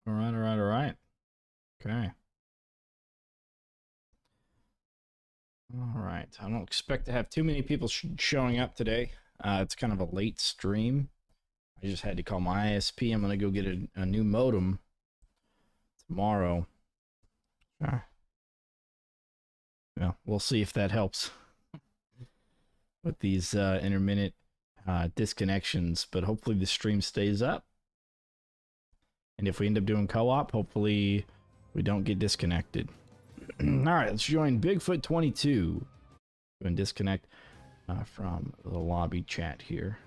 All right, all right, all right. Okay. All right. I don't expect to have too many people showing up today. It's kind of a late stream. I just had to call my ISP. I'm going to go get a new modem tomorrow. Yeah, we'll see if that helps with these intermittent disconnections, but hopefully the stream stays up. And if we end up doing co-op, hopefully we don't get disconnected. All right, let's join Bigfoot 22 and disconnect from the lobby chat here.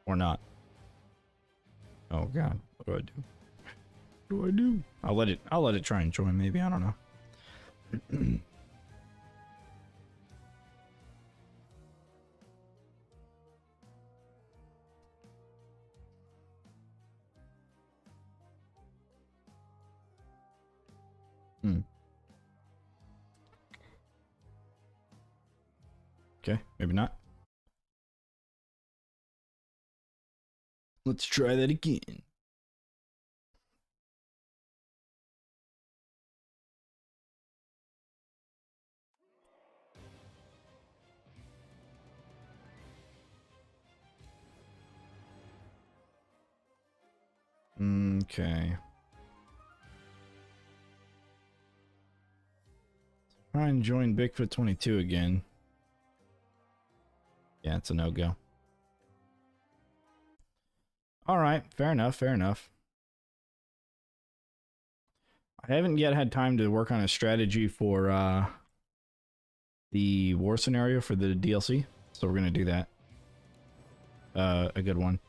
Or not. Oh god, what do I do? What do I do? I'll let it try and join maybe, I don't know. Okay, maybe not. Let's try that again. Okay. Try and join Bigfoot 22 again. Yeah, it's a no-go. Alright, fair enough, fair enough. I haven't yet had time to work on a strategy for the war scenario for the DLC, so we're gonna do that. A good one.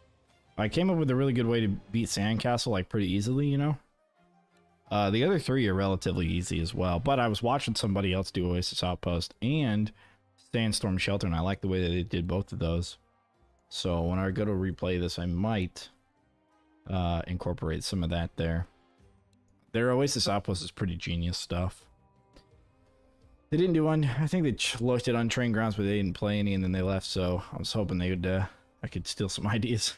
I came up with a really good way to beat Sandcastle, like, pretty easily, you know? The other three are relatively easy as well, but I was watching somebody else do Oasis Outpost and Sandstorm Shelter, and I like the way that they did both of those. So when I go to replay this, I might incorporate some of that there. Their Oasis Outpost is pretty genius stuff. They didn't do one. I think they looked at Unchained Grounds, but they didn't play any, and then they left. So I was hoping they would. I could steal some ideas.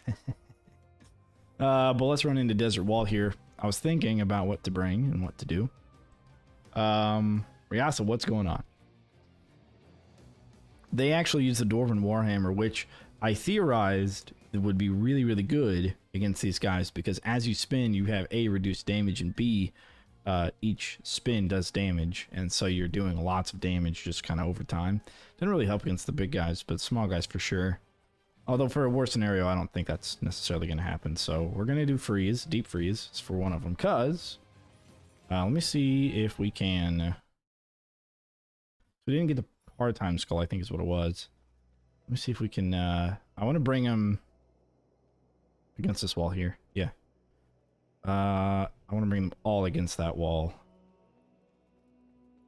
But let's run into Desert Wall here. I was thinking about what to bring and what to do. Ryasa, what's going on? They actually used the Dwarven Warhammer, which I theorized would be really, really good against these guys, because as you spin, you have A, reduced damage, and B, each spin does damage, and so you're doing lots of damage just kind of over time. Didn't really help against the big guys, but small guys for sure. Although for a war scenario, I don't think that's necessarily going to happen. So we're going to do freeze, deep freeze for one of them, because let me see if we can. We didn't get the part-time skull, I think is what it was. Let me see if we can. I want to bring him against this wall here. Yeah. I want to bring them all against that wall.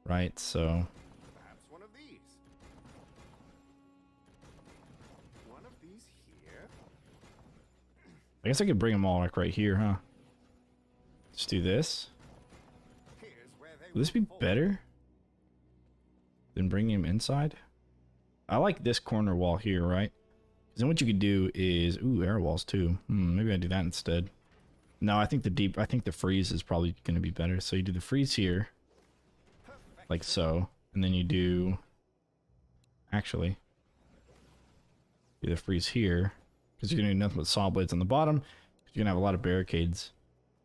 Right, so. Perhaps one of these. One of these here. I guess I could bring them all like right here, huh? Let's do this. Would this be better than bringing him inside? I like this corner wall here, right? Because then what you could do is, ooh, air walls too. Maybe I do that instead. No, I think the freeze is probably going to be better. So you do the freeze here, like so, and then you do, actually, do the freeze here, because you're going to do nothing but saw blades on the bottom. You're going to have a lot of barricades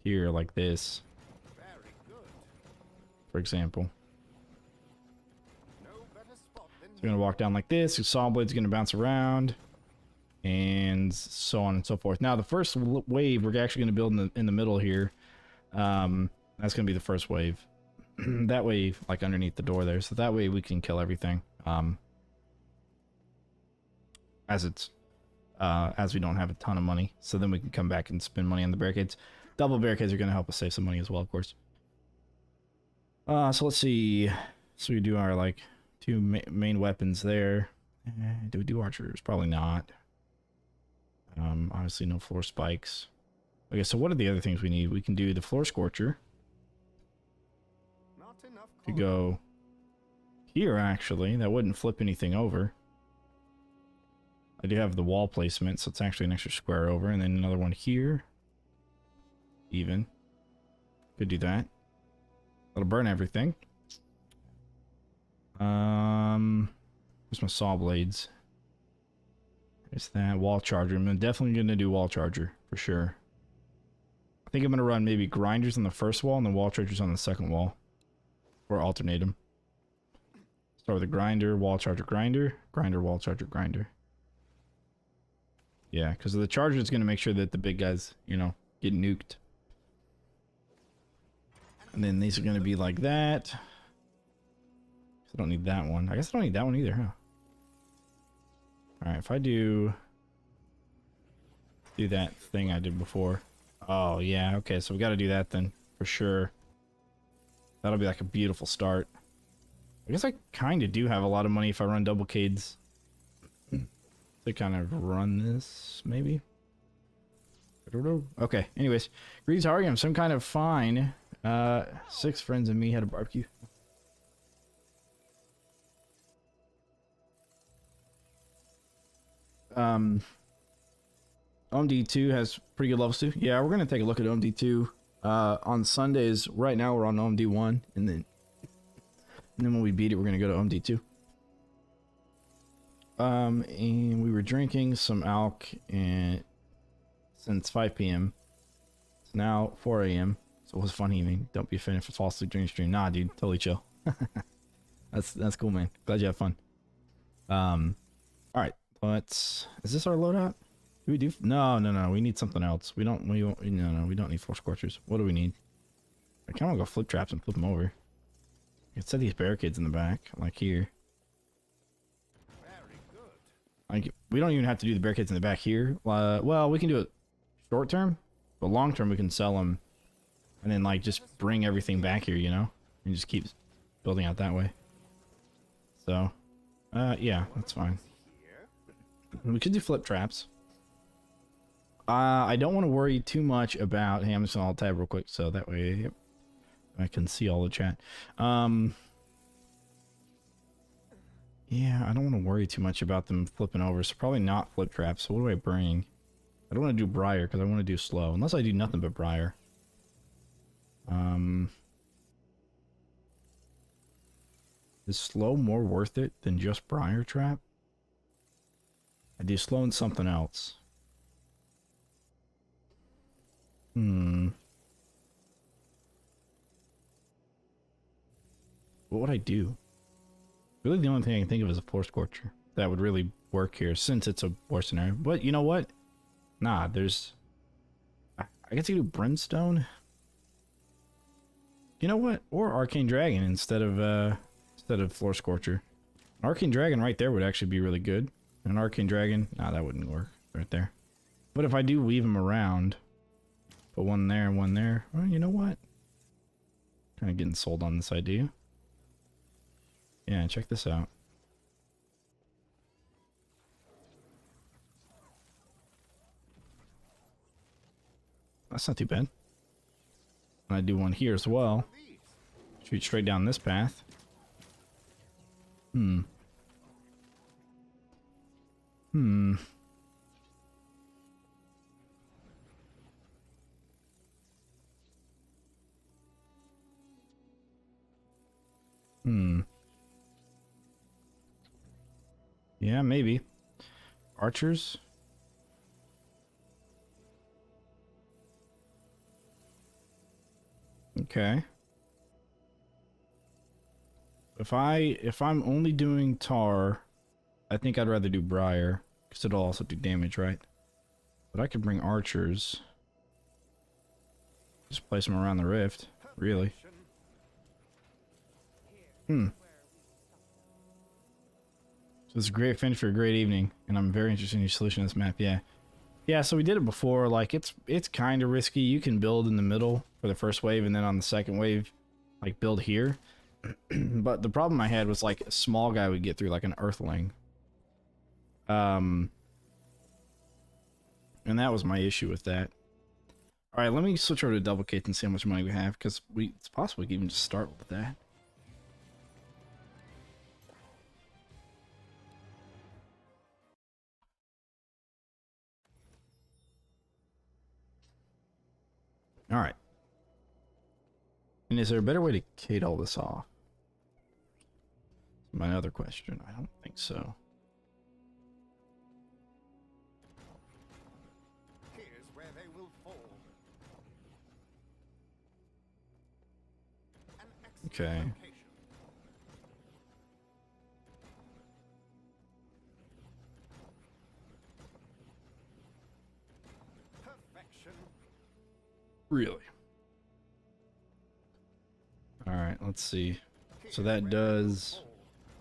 here, like this, for example. So you're going to walk down like this, your saw blade's going to bounce around, and so on and so forth. Now, the first wave we're actually going to build in the middle here. That's going to be the first wave. That way, like underneath the door there. So that way we can kill everything. As we don't have a ton of money. So then we can come back and spend money on the barricades. Double barricades are going to help us save some money as well, of course. So let's see. So we do our, like, two main weapons there. Do we do archers? Probably not. Obviously no floor spikes. Okay, so what are the other things we need? We can do the floor scorcher. Not enough Could go here, actually. That wouldn't flip anything over. I do have the wall placement, so it's actually an extra square over. And then another one here. Even. Could do that. That'll burn everything. Where's my saw blades? There's that wall charger. I'm definitely going to do wall charger, for sure. I think I'm going to run maybe grinders on the first wall and then wall chargers on the second wall. Or alternate them. Start with a grinder, wall charger, grinder, grinder, wall charger, grinder. Yeah, because the charger is going to make sure that the big guys, you know, get nuked. And then these are going to be like that. I don't need that one. I guess I don't need that one either, huh? Alright, if I do that thing I did before. Oh, yeah, okay, so we got to do that then, for sure. That'll be like a beautiful start. I guess I kind of do have a lot of money if I run double cades. To kind of run this, maybe? I don't know. Okay, anyways. Greetings, how are you? I'm some kind of fine. 6 friends and me had a barbecue. OMD3 has pretty good levels too. Yeah, we're gonna take a look at OMD3 on Sundays. Right now we're on OMD1, and then when we beat it, we're gonna go to OMD2. And we were drinking some alk and since 5 p.m. It's now 4 a.m. So it was a fun evening. Don't be offended if I fall asleep during the stream. Nah, dude, totally chill. That's cool, man. Glad you have fun. All right. Let's. Is this our loadout? Do we do? No. We need something else. We don't. No. We don't need 4 scorchers. What do we need? I kind of want to go flip traps and flip them over. I can set these barricades in the back, like here. Very good. Like we don't even have to do the barricades in the back here. Well, we can do it short term, but long term we can sell them, and then like just bring everything back here, you know, and just keep building out that way. So, yeah, that's fine. We could do flip traps. I don't want to worry too much about. Hey, I'm just gonna alt tab real quick so that way I can see all the chat. Yeah, I don't want to worry too much about them flipping over, so probably not flip traps. So what do I bring? I don't want to do Briar because I want to do slow, unless I do nothing but Briar. Is slow more worth it than just Briar trap? I do slow and something else. What would I do? Really, the only thing I can think of is a floor scorcher. That would really work here, since it's a war scenario. But you know what? Nah, there's... I guess you do Brimstone? You know what? Or Arcane Dragon instead of Floor Scorcher. Arcane Dragon right there would actually be really good. An Arcane Dragon... Nah, that wouldn't work right there. But if I do weave them around... Put one there and one there... Well, you know what? Kind of getting sold on this idea. Yeah, check this out. That's not too bad. And I do one here as well. Shoot straight down this path. Yeah, maybe. Archers? Okay. If I'm only doing tar, I think I'd rather do Briar, because it'll also do damage, right? But I could bring archers. Just place them around the rift, really. So it's a great finish for a great evening, and I'm very interested in your solution to this map, yeah. Yeah, so we did it before, like, it's kind of risky. You can build in the middle for the first wave, and then on the second wave, like, build here. But the problem I had was, like, a small guy would get through, like an Earthling. And that was my issue with that. All right, let me switch over to double Kate and see how much money we have, because it's possible we can even just start with that. All right. And is there a better way to Kate all this off? My other question. I don't think so. Here's where they will fall. An excellent Okay. location. Perfection. Really? All right, let's see. So that does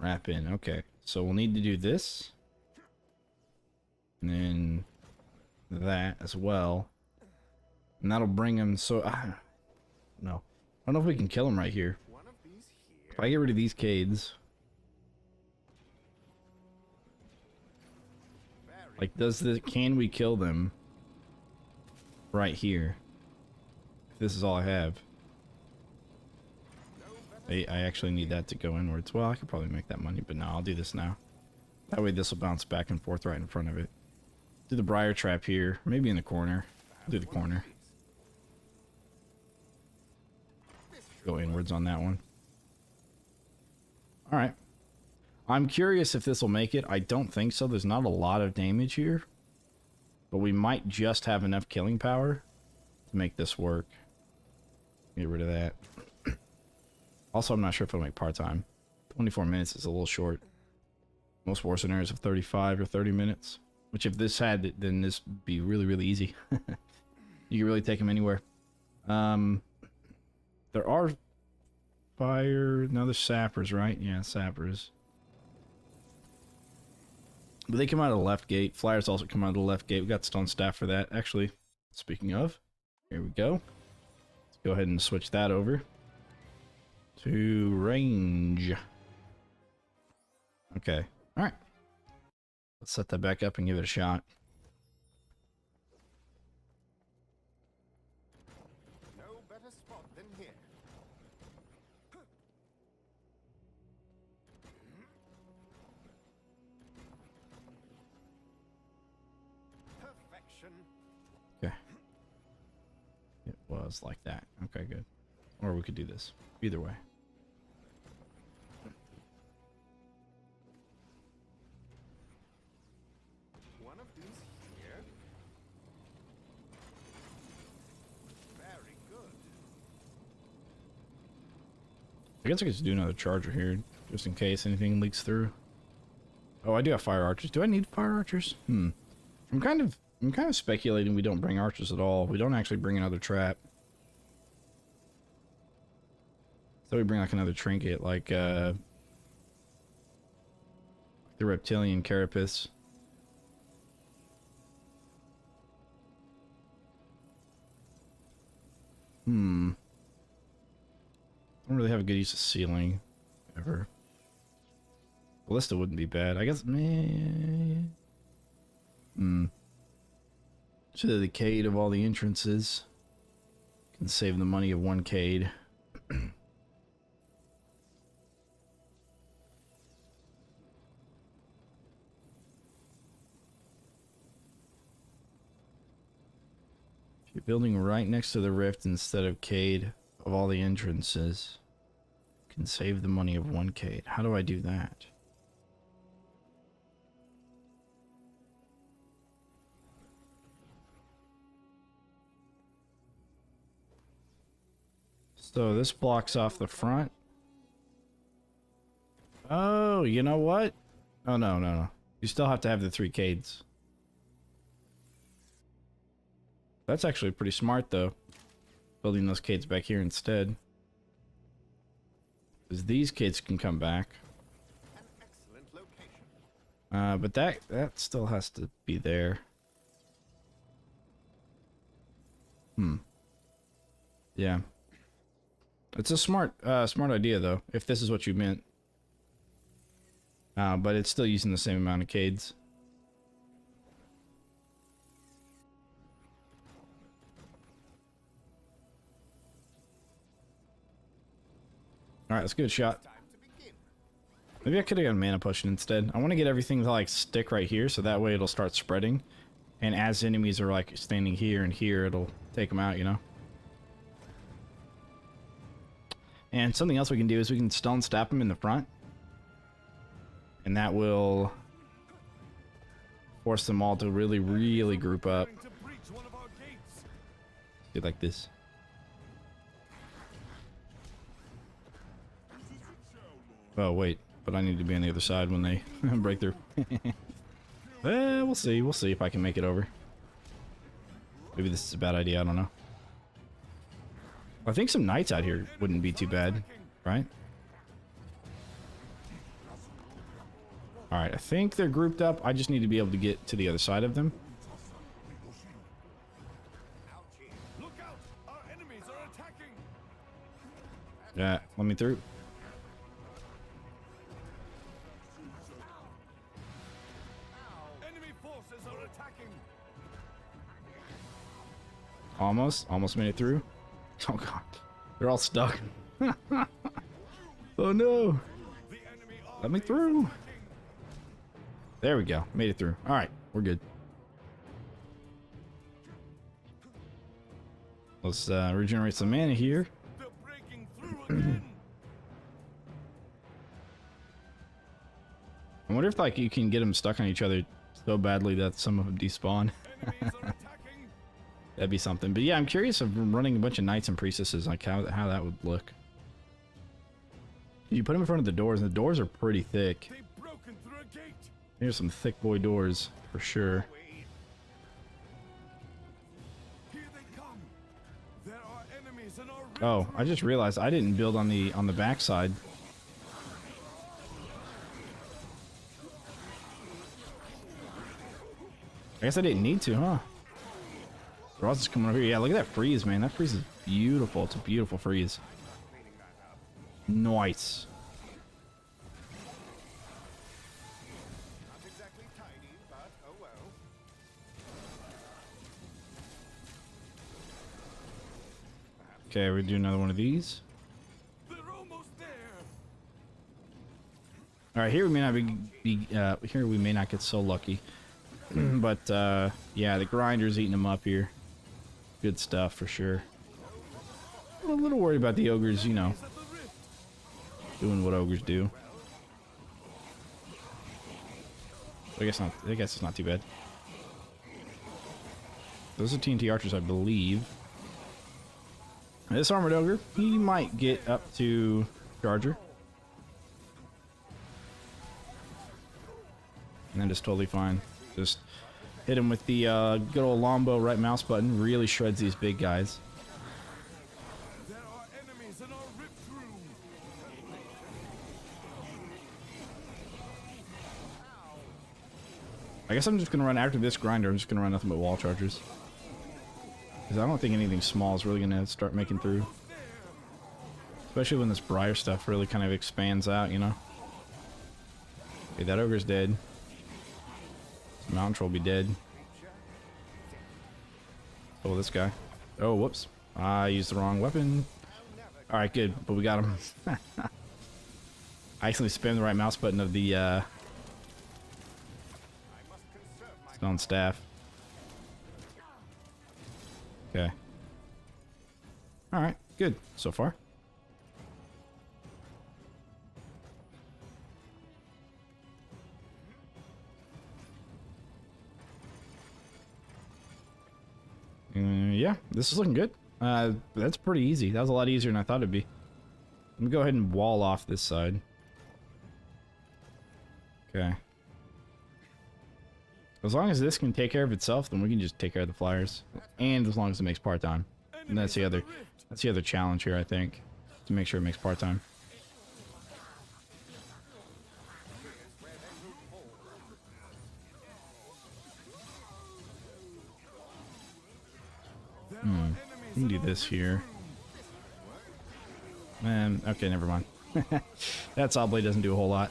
wrap in. Okay, so we'll need to do this. And then that as well. And that'll bring him, so... no. I don't know if we can kill him right here. One of these here. If I get rid of these Cades... Like, can we kill them right here? If this is all I have. I actually need that to go inwards. Well, I could probably make that money, but no, I'll do this now. That way this will bounce back and forth right in front of it. Do the briar trap here, maybe in the corner. Do the corner. Go inwards on that one. Alright. I'm curious if this will make it. I don't think so. There's not a lot of damage here. But we might just have enough killing power to make this work. Get rid of that. Also, I'm not sure if it'll make part-time. 24 minutes is a little short. Most war scenarios have 35 or 30 minutes. Which if this had it, then this would be really, really easy. You can really take them anywhere. There are fire... No, there's sappers, right? Yeah, sappers. But they come out of the left gate. Flyers also come out of the left gate. We got stone staff for that. Actually, speaking of, here we go. Let's go ahead and switch that over to range. Okay. All right. Let's set that back up and give it a shot. No better spot than here. Perfection. Okay. It was like that. Okay, good. Or we could do this. Either way. One of these here. Very good. I guess I could just do another charger here, just in case anything leaks through. Oh, I do have fire archers. Do I need fire archers? I'm kind of speculating we don't bring archers at all. We don't actually bring another trap. So we bring like another trinket, like the reptilian carapace. I don't really have a good use of ceiling ever. Ballista wouldn't be bad. I guess meh. To the Cade of all the entrances. Can save the money of one Cade. If you're building right next to the rift instead of Cade of all the entrances, can save the money of one Cade. How do I do that? So this blocks off the front. Oh, you know what? Oh, no. You still have to have the 3 Cades. That's actually pretty smart, though. Building those Cades back here instead. Because these Cades can come back. An excellent location. But that still has to be there. Yeah. It's a smart idea, though, if this is what you meant. But it's still using the same amount of Cades. Alright, let's get a shot. Time to begin. Maybe I could have got a mana potion instead. I want to get everything to like stick right here, so that way it'll start spreading. And as enemies are like standing here and here, it'll take them out, you know? And something else we can do is we can stone stab them in the front. And that will force them all to really, really group up. Do like this. Oh, wait. But I need to be on the other side when they break through. Well, we'll see. We'll see if I can make it over. Maybe this is a bad idea. I don't know. I think some knights out here wouldn't be too bad, right? Alright, I think they're grouped up. I just need to be able to get to the other side of them. Look out! Our enemies are attacking! Yeah, let me through. Enemy forces are attacking! Almost made it through. Oh god, they're all stuck. Oh no! Let me through. There we go, made it through. All right, we're good. Let's regenerate some mana here. They're breaking through again! I wonder if like you can get them stuck on each other so badly that some of them despawn. Enemies are attacking! That'd be something. But yeah, I'm curious of running a bunch of knights and priestesses, like how that would look. You put them in front of the doors, and the doors are pretty thick. They've broken through a gate! Here's some thick boy doors for sure. Here they come! There are enemies in our Oh, I just realized I didn't build on the back side. I guess I didn't need to, huh? Ross is coming over here. Yeah, look at that freeze, man. That freeze is beautiful. It's a beautiful freeze. Nice. Not exactly tidy, but oh well. Okay, we do another one of these. They're almost there! All right, here we may not here we may not get so lucky, but yeah, the grinder's eating them up here. Good stuff for sure. I'm a little worried about the ogres, you know, doing what ogres do. I guess not. I guess it's not too bad. Those are TNT archers, I believe. This armored ogre, he might get up to charger. And then it's totally fine. Just hit him with the good old Lombo right mouse button. Really shreds these big guys. There are enemies in our rip through! I guess I'm just gonna run after this grinder. I'm just gonna run nothing but wall chargers. Because I don't think anything small is really gonna start making through. Especially when this briar stuff really kind of expands out, you know? Okay, that ogre's dead. This mountain troll will be dead. Oh, this guy. Oh, whoops. I used the wrong weapon. Alright, good. But we got him. I accidentally spammed the right mouse button of the I must conserve my stone staff. Okay. Alright, good so far. Yeah, this is looking good. That's pretty easy. That was a lot easier than I thought it'd be. Let me go ahead and wall off this side. Okay. As long as this can take care of itself, then we can just take care of the flyers. And as long as it makes part-time. And that's the other challenge here, I think. To make sure it makes part-time. We can do this here. Man, okay, never mind. That saw blade doesn't do a whole lot.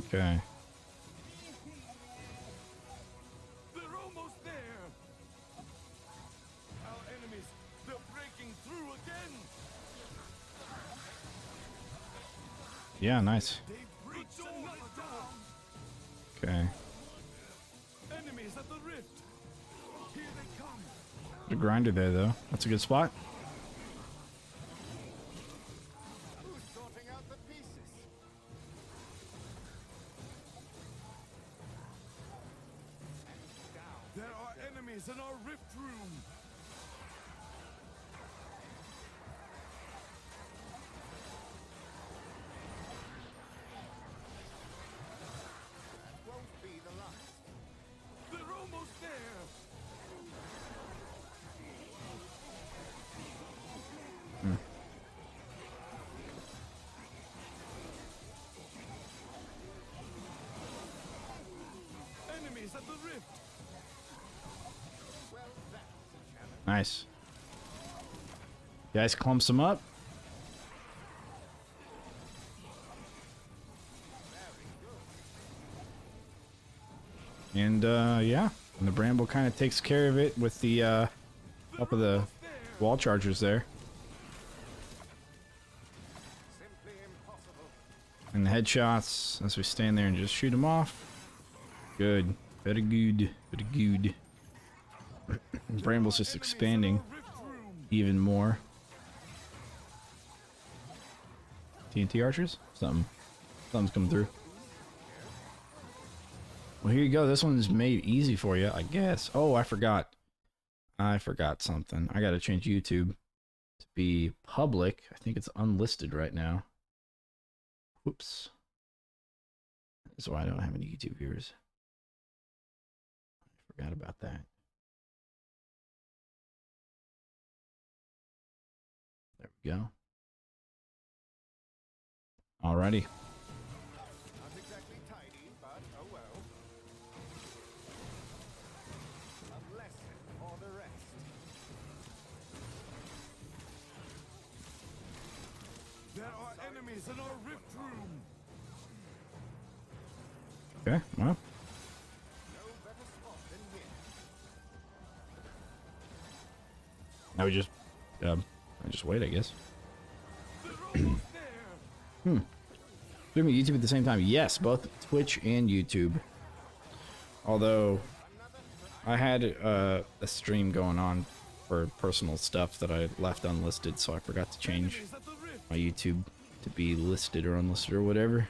Okay. They're almost there! Our Yeah, nice. They breached and let down. Okay. Enemies at the rift. Here they come. The grinder there, though. That's a good spot. Who's sorting out the pieces? There are enemies in our rift room. Won't be the last. They're almost there. Enemies at the rift. Well, that's a challenge. Nice. Guys, clumps them up. And yeah, and the bramble kind of takes care of it with the up of the wall chargers there, Simply impossible. and the headshots as we stand there and just shoot them off. Good, very good, very good. Bramble's just expanding Rift room. even more. TNT archers? Something's coming through. Well, here you go. This one's made easy for you, I guess. Oh, I forgot. I forgot something. I gotta change YouTube to be public. I think it's unlisted right now. Whoops. That's why I don't have any YouTube viewers. I forgot about that. There we go. Alrighty. Not exactly tidy, but oh well. A lesson for the rest. There are enemies in our rift room. Okay, well, No better spot than here. now I just wait, I guess. They're almost there. Streaming YouTube at the same time? Yes, both Twitch and YouTube. Although I had a stream going on for personal stuff that I left unlisted, so I forgot to change Enemies at the rift. my YouTube to be listed or unlisted or whatever.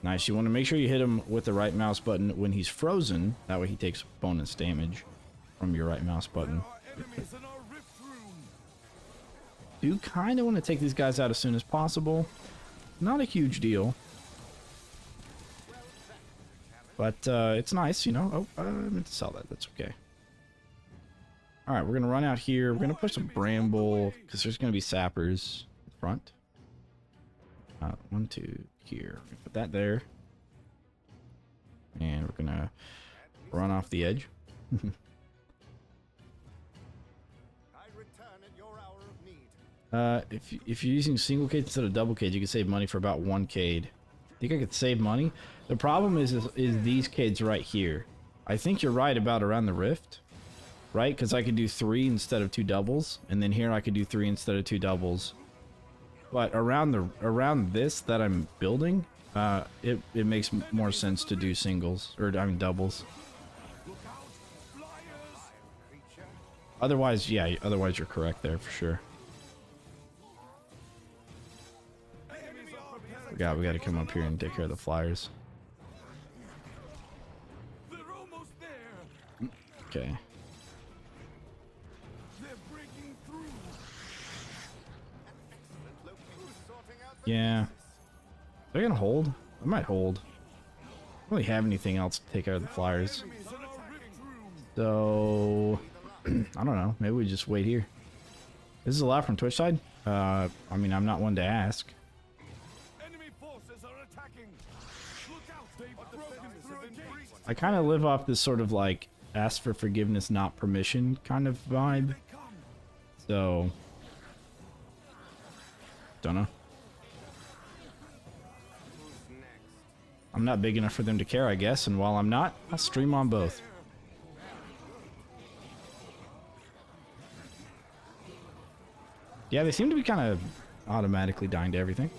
Nice. You want to make sure you hit him with the right mouse button when he's frozen. That way he takes bonus damage from your right mouse button. There are enemies in our rift room. Do kind of want to take these guys out as soon as possible. Not a huge deal. But it's nice, you know. Oh, I meant to sell that. That's okay. Alright, we're going to run out here. We're going to push some bramble because there's going to be sappers in front. 1, 2, here. We're gonna put that there. And we're going to run off the edge. I return at your hour of need. If you're using single cage instead of double cage, you can save money for about 1 cade. Think I could save money? The problem is these cades right here. I think you're right about around the rift, right? Because I could do 3 instead of 2 doubles, and then here I could do 3 instead of 2 doubles. But around this that I'm building, it makes more sense to do singles, or I mean doubles. Look out. Flyers. Creature. Otherwise, yeah, otherwise you're correct there for sure. Enemies are preparing. We got to come up here and take care of the flyers. They're almost there. Okay. They're breaking through. Excellent location. Who's sorting out the Yeah. pieces? They're gonna hold. I might hold. I don't really have anything else to take out of the flyers. Enemies in our rift room. So I don't know. Maybe we just wait here. This is a lot from Twitch side. I mean, I'm not one to ask. Enemy forces are attacking. Look out. They've broken through a gate. I kind of live off this sort of like ask for forgiveness, not permission kind of vibe. They come. So don't know. Who's next? I'm not big enough for them to care, I guess. And while I'm not, I'll stream on both. Yeah, they seem to be kind of automatically dying to everything.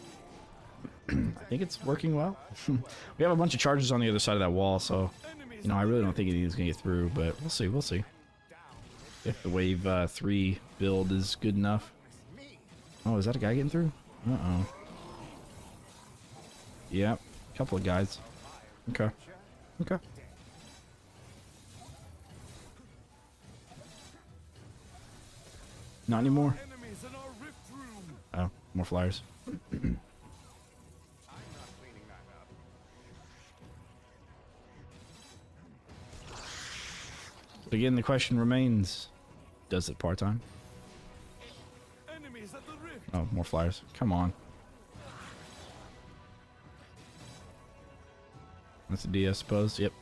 I think it's working well. We have a bunch of charges on the other side of that wall, so you know I really don't think anything's gonna get through, but we'll see. We'll see if the wave 3 build is good enough. Oh, is that a guy getting through? Uh-oh. Yep, a couple of guys. Okay. Okay. Not anymore. Enemies in our rift room. Oh, more flyers. But again, the question remains, does it part-time? Enemies at the rift. Oh, more flyers. Come on. That's a D, I suppose. Yep.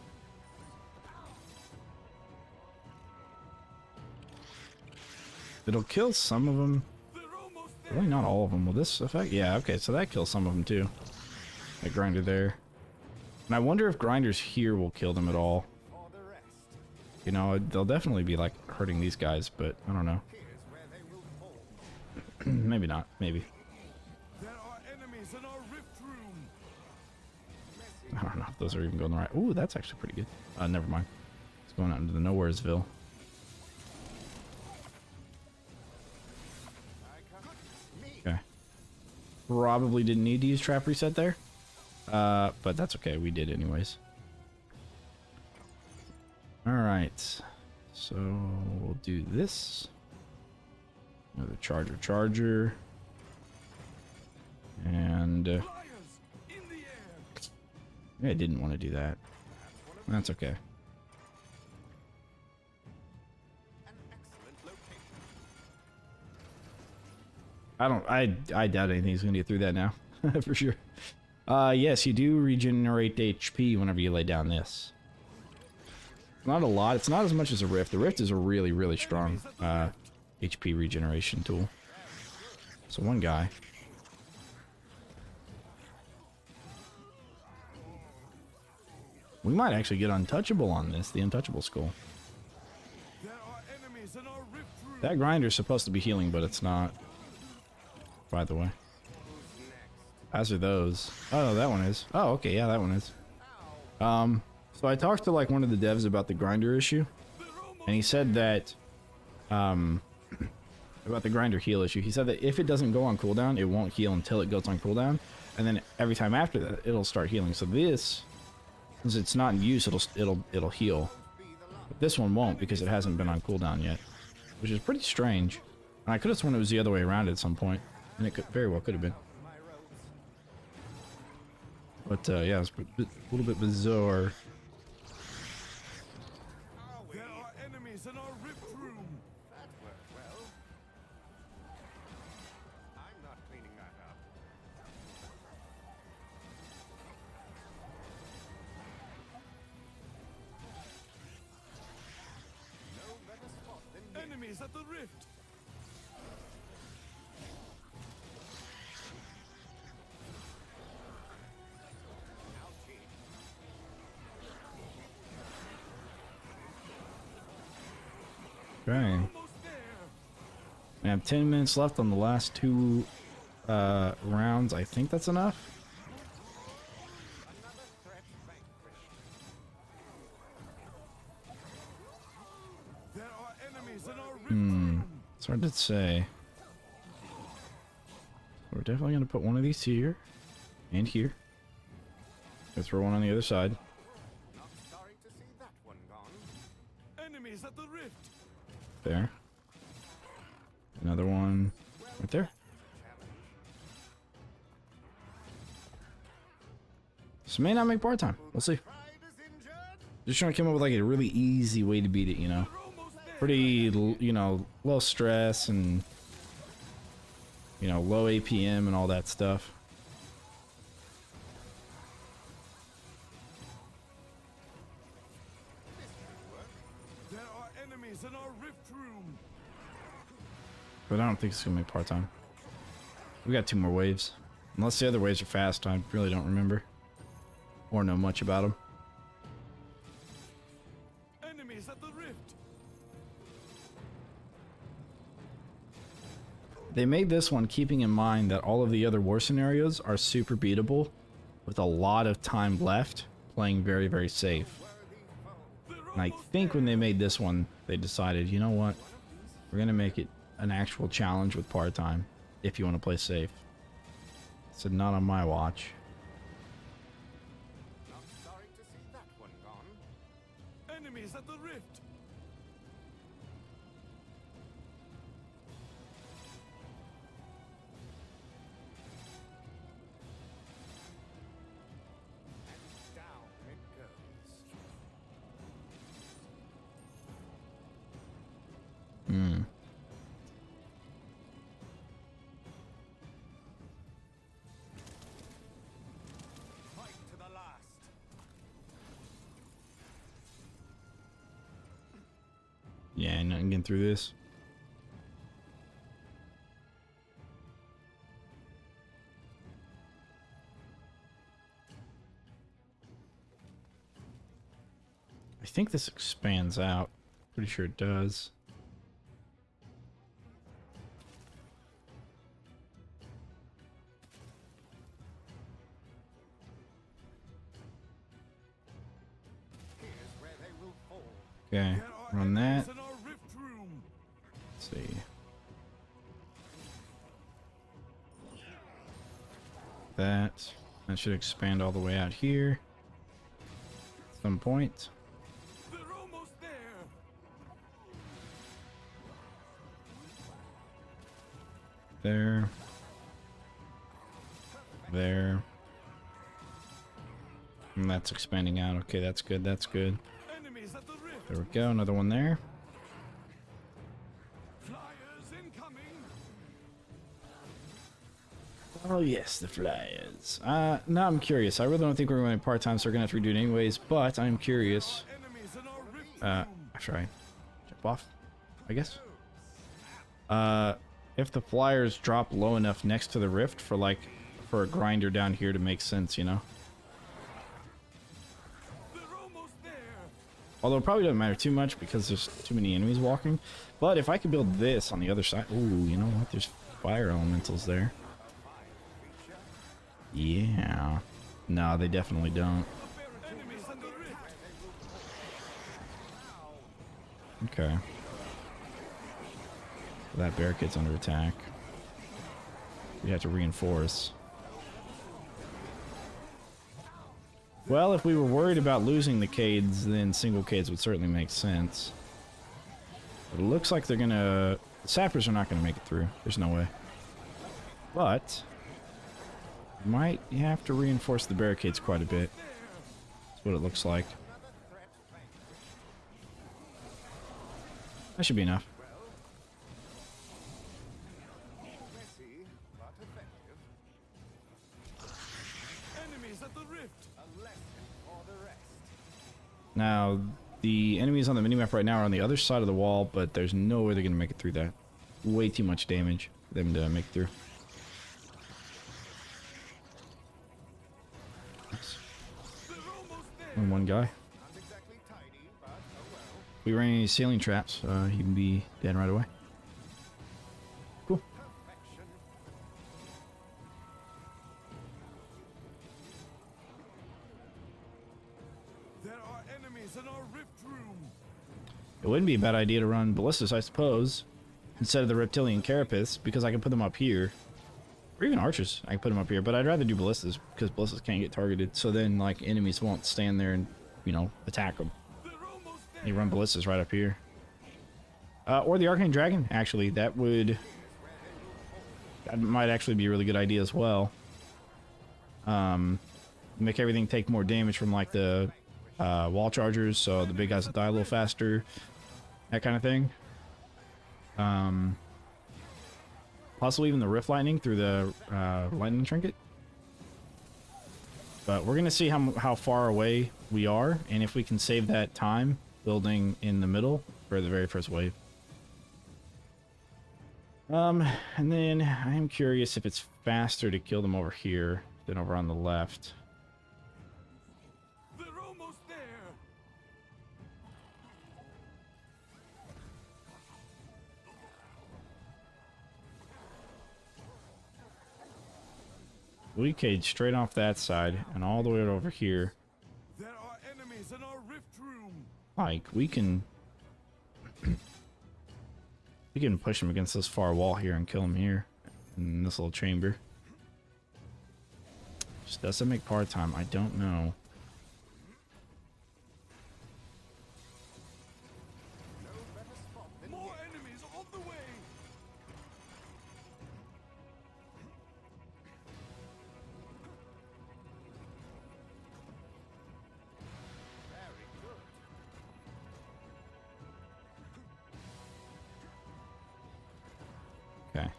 It'll kill some of them. They're almost there. Really not all of them. Will this affect? Yeah, okay, so that kills some of them too. That grinder there. And I wonder if grinders here will kill them at all. For the rest, You know, they'll definitely be like hurting these guys, but I don't know. here's where they will fall. Maybe not. Maybe. There are enemies in our rift room. I don't know if those are even going the right. Ooh, that's actually pretty good. Never mind. It's going out into the Nowheresville. Okay. Probably didn't need to use trap reset there. But that's okay. We did anyways. Alright. So we'll do this. Another charger. And Flyers in the air. I didn't want to do that. That's okay. An excellent location. I doubt anything's gonna get through that now. For sure. Yes, you do regenerate HP whenever you lay down this. Not a lot. It's not as much as a rift. The rift is a really, really strong HP regeneration tool. So one guy. We might actually get untouchable on this, the untouchable skull. There are enemies in our rift room. That grinder's supposed to be healing, but it's not. By the way. As are those. Oh, no, that one is. Oh, okay, yeah, that one is. So I talked to like one of the devs about the grinder issue, and he said that, about the grinder heal issue. He said that if it doesn't go on cooldown, it won't heal until it goes on cooldown, and then every time after that, it'll start healing. So this, since it's not in use, it'll heal. But this one won't because it hasn't been on cooldown yet, which is pretty strange. And I could have sworn it was the other way around at some point, and it very well could have been. But yeah, it's a little bit bizarre. There are enemies in our rift room. That worked well. I'm not cleaning that up. No better spot than here. Enemies at the rift. Okay. Almost there. I have 10 minutes left on the last two rounds. I think that's enough. Another threat vanquished. There are enemies in our rift room. It's hard to say. We're definitely going to put one of these here and here. Gonna throw one on the other side. Not sorry to see that one gone. Enemies at the rift. There. Another one right there. This may not make part-time. We'll see. Pride is injured. Just trying to come up with like a really easy way to beat it, you know. We're almost there. Pretty, you know, low stress and, you know, low APM and all that stuff. There are enemies in our rift room. But I don't think it's gonna be part-time. We got 2 more waves. Unless the other waves are fast, I really don't remember. Or know much about them. Enemies at the rift. They made this one keeping in mind that all of the other war scenarios are super beatable with a lot of time left, playing very, very safe. And I think when they made this one, they decided, you know what? We're going to make it an actual challenge with part time if you want to play safe. So not on my watch. Not sorry to see that one gone. Enemies at the rift. Down it goes. Hmm. Fight to the last. Yeah, nothing getting through this. I think this expands out. Pretty sure it does. Here's where they will fall. Okay, There are run that. enemies in our rift room. Let's see. That should expand all the way out here. At some point. They're almost there. There. There. And that's expanding out. Okay, that's good, that's good. Enemies at the rift. There we go, another one there. Flyers incoming. Oh yes, the flyers. Now I'm curious. I really don't think we're going part-time, so we're going to have to redo it anyways, but I'm curious. Enemies in our rift room. After I jump off, I guess. If the flyers drop low enough next to the rift for a grinder down here to make sense, you know? They're almost there. Although it probably doesn't matter too much because there's too many enemies walking. But if I could build this on the other side... Ooh, you know what? There's fire elementals there. Yeah. No, they definitely don't. Enemies at the rift. Okay. That barricade's under attack. We have to reinforce. Well, if we were worried about losing the Cades, then single Cades would certainly make sense. But it looks like they're gonna... The sappers are not gonna make it through. There's no way. But... might have to reinforce the barricades quite a bit. That's what it looks like. That should be enough. Messy, but effective. Enemies at the rift. A lesson for the rest. Now, the enemies on the minimap right now are on the other side of the wall, but there's no way they're going to make it through that. Way too much damage for them to make it through. Nice. They're almost there. Only one guy. Not exactly tidy, but oh well. If we ran any ceiling traps, he can be dead right away. Cool. Perfection. There are enemies in our rift room. It wouldn't be a bad idea to run ballistas, I suppose, instead of the reptilian carapace, because I can put them up here. Or even archers, I can put them up here, but I'd rather do ballistas, because ballistas can't get targeted, so then, like, enemies won't stand there and, you know, attack them. They're almost there. You run ballistas right up here. Or the Arcane Dragon, actually, that might actually be a really good idea as well. Make everything take more damage from, like, the wall chargers, so the big guys will die a little faster. That kind of thing. Possibly even the Rift Lightning through the Lightning Trinket. But we're going to see how far away we are, and if we can save that time building in the middle for the very first wave. And then I am curious if it's faster to kill them over here than over on the left. They're almost there. we cage straight off that side and all the way over here. There are enemies in our rift room. Like, we can push him against this far wall here and kill him here in this little chamber. Just does it make part time? I don't know. No better spot than More enemies on the way. very good. Okay.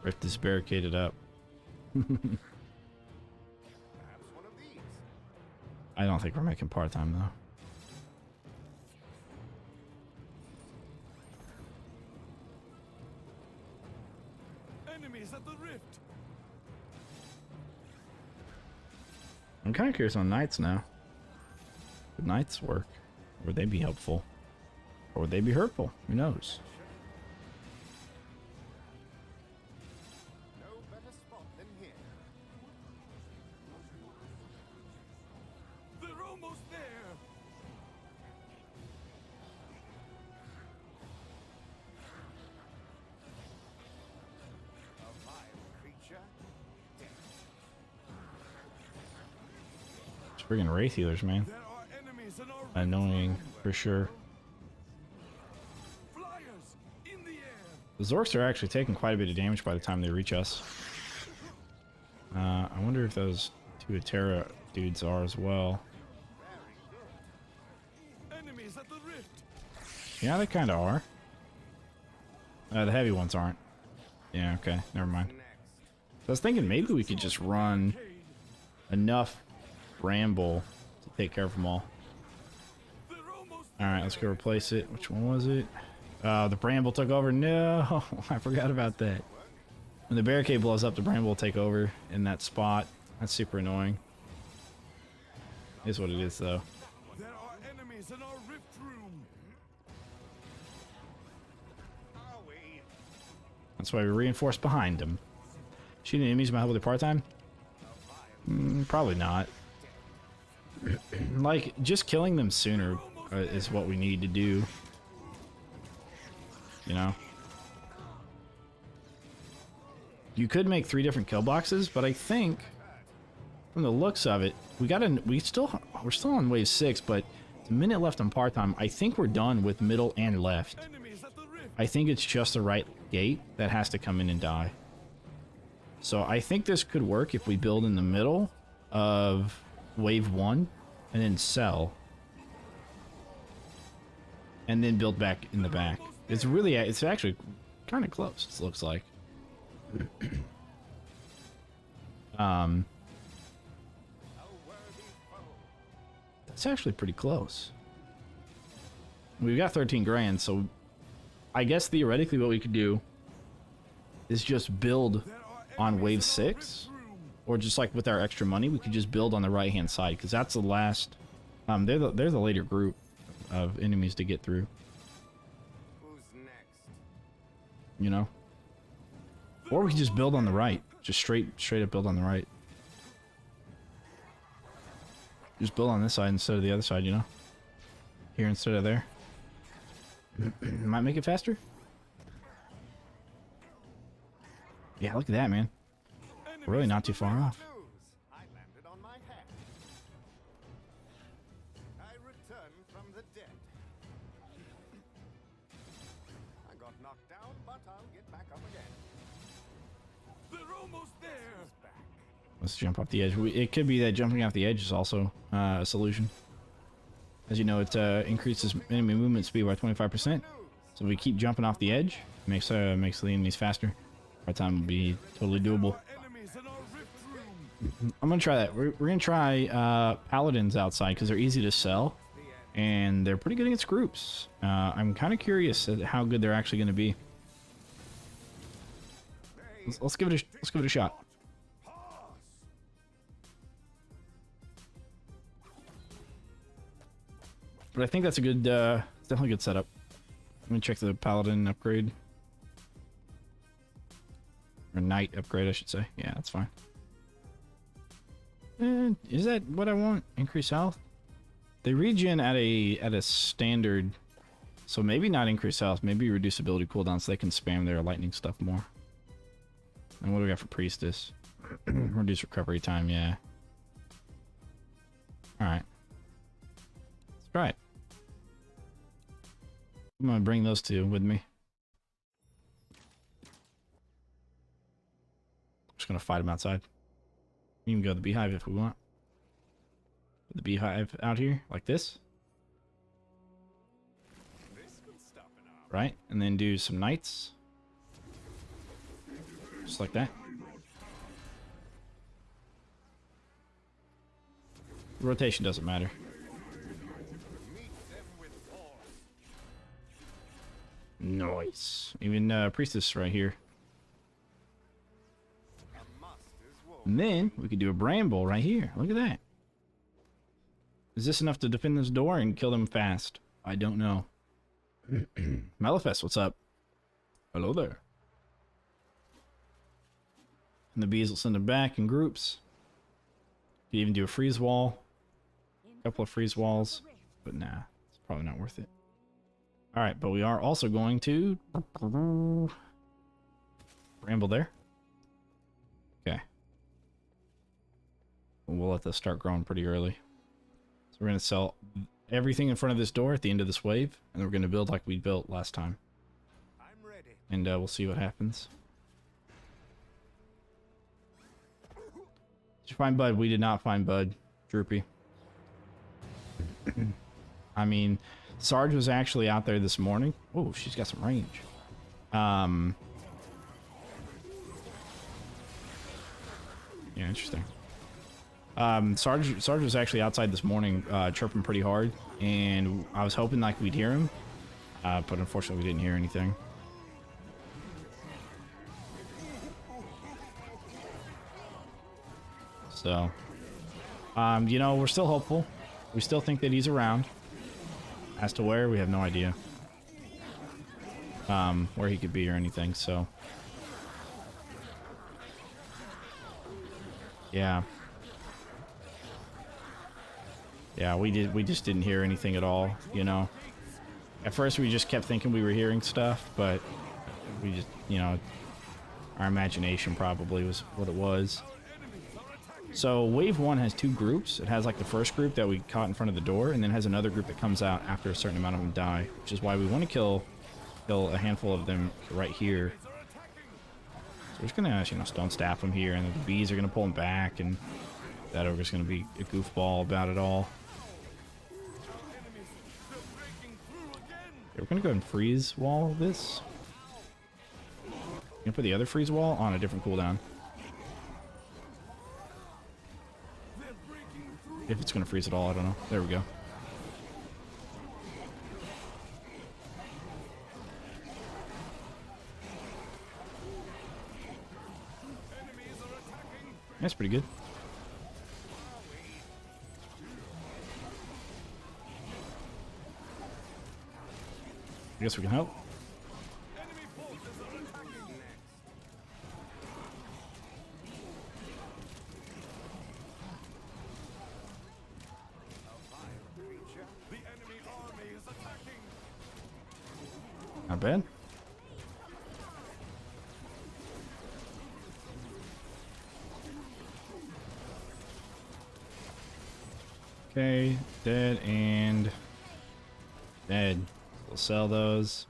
Rift is barricaded up. Perhaps one of these. I don't think we're making part time though. Enemies at the rift. I'm kind of curious on knights now. Would knights work? Would they be helpful? Or would they be hurtful? Who knows? No better spot than here. They're almost there. A vile creature. It's friggin' wraith healers, man. There are enemies in our rift Annoying room. for sure. Flyers in the air. The Zorks are actually taking quite a bit of damage by the time they reach us. I wonder if those two Atera dudes are as well. Enemies at the rift. Yeah, they kind of are. The heavy ones aren't. Yeah, okay, never mind. Next. I was thinking maybe we could just run enough Bramble to take care of them all. They're almost Alright, let's go replace it. Which one was it? The Bramble took over. No, I forgot about that. When the barricade blows up, the Bramble will take over in that spot. That's super annoying. Is what it is, though. There are enemies in our rift room. Are we? That's why we reinforce behind them. Shooting enemies might help with the part-time? Probably not. Like, just killing them sooner is what we need to do. You know? You could make 3 different kill boxes, but I think from the looks of it, we're still on wave 6, but it's a minute left on part-time. I think we're done with middle and left. Enemies at the rift. I think it's just the right gate that has to come in and die. So I think this could work if we build in the middle of wave 1 and then sell. And then build back in the back. It's actually kind of close, it looks like. A worthy foe. That's actually pretty close. We've got 13 grand, so I guess theoretically what we could do is just build There are on enemies wave in our 6, rift room. or just like with our extra money, we could just build on the right hand side, because that's the last. They're the later group of enemies to get through. Who's next? You know, or we could just build on the right, just straight up build on the right. Just build on this side instead of the other side, you know, here instead of there. Might make it faster. Yeah, look at that, man. We're really not too far off. News. I landed on my hat. I return from the dead. I got knocked down, but I'll get back up again. They're almost there. Back. Let's jump off the edge. It could be that jumping off the edge is also a solution. As you know, it increases enemy movement speed by 25%. So if we keep jumping off the edge, makes the enemies faster. Our time will be totally doable. Enemies in our rift room. I'm gonna try that. We're gonna try paladins outside because they're easy to sell, and they're pretty good against groups. I'm kind of curious at how good they're actually gonna be. Let's give it a shot. But I think that's a good, definitely a good setup. Let me check the paladin upgrade. Or knight upgrade, I should say. Yeah, that's fine. Is that what I want? Increase health? They regen at a standard, so maybe not increase health, maybe reduce ability cooldown so they can spam their lightning stuff more. And what do we got for priestess? Reduce recovery time, yeah. Alright. Let's try it. I'm gonna bring those two with me. Just gonna fight them outside. We can go to the beehive if we want. Put the beehive out here, like this. Right? And then do some knights. Just like that. Rotation doesn't matter. Nice. Even priestess right here. And then we could do a bramble right here. Look at that. Is this enough to defend this door and kill them fast? I don't know. Malefest, what's up? Hello there. And the bees will send them back in groups. You even do a freeze wall. A couple of freeze walls. But nah, it's probably not worth it. Alright, but we are also going to bramble there. Okay. We'll let this start growing pretty early. So we're going to sell everything in front of this door at the end of this wave, and we're going to build like we built last time. I'm ready. And we'll see what happens. Did you find Bud? We did not find Bud. Droopy. I mean, Sarge was actually out there this morning. Oh, she's got some range. Yeah, interesting. Sarge was actually outside this morning, chirping pretty hard, and I was hoping like we'd hear him, but unfortunately we didn't hear anything. So, you know, we're still hopeful. We still think that he's around. As to where, we have no idea. Where he could be or anything, so. Yeah. Yeah, we just didn't hear anything at all, you know. At first we just kept thinking we were hearing stuff, but we just, you know, our imagination probably was what it was. So wave 1 has 2 groups. It has like the first group that we caught in front of the door, and then has another group that comes out after a certain amount of them die, which is why we want to kill a handful of them right here. So we're just gonna, you know, stone staff them here, and the bees are gonna pull them back, and that ogre's gonna be a goofball about it all. Okay, we're gonna go ahead and freeze wall this. I'm gonna put the other freeze wall on a different cooldown. If it's gonna freeze at all, I don't know. There we go. That's pretty good. I guess we can help. Not bad. Okay, dead and dead. We'll sell those.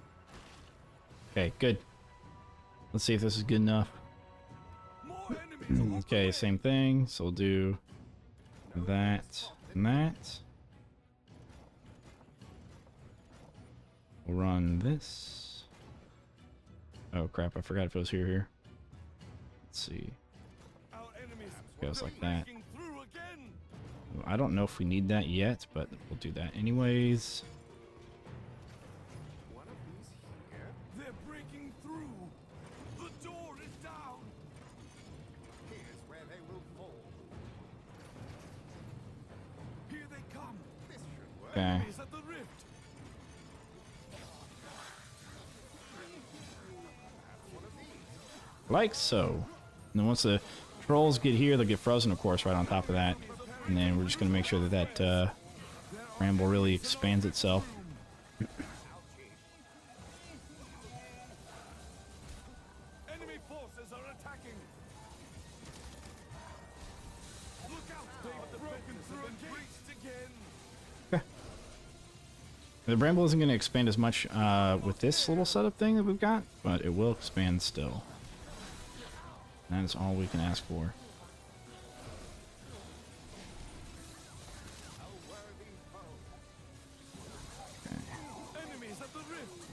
Okay, good. Let's see if this is good enough. Okay, same thing. So we'll do that and that. We'll run this. Oh crap, I forgot if it was here. Let's see. It goes like that. I don't know if we need that yet, but we'll do that anyways. They're breaking through. The door is down. Here's where they will fall. Here they come. This should work. Okay. Enemies at the rift. Like so. And then once the trolls get here, they'll get frozen, of course, right on top of that. And then we're just going to make sure that that ramble really expands itself. Enemy forces are attacking. Look out! They've broken through and breached again. The bramble isn't going to expand as much with this little setup thing that we've got, but it will expand still. That is all we can ask for. Enemies at the rift.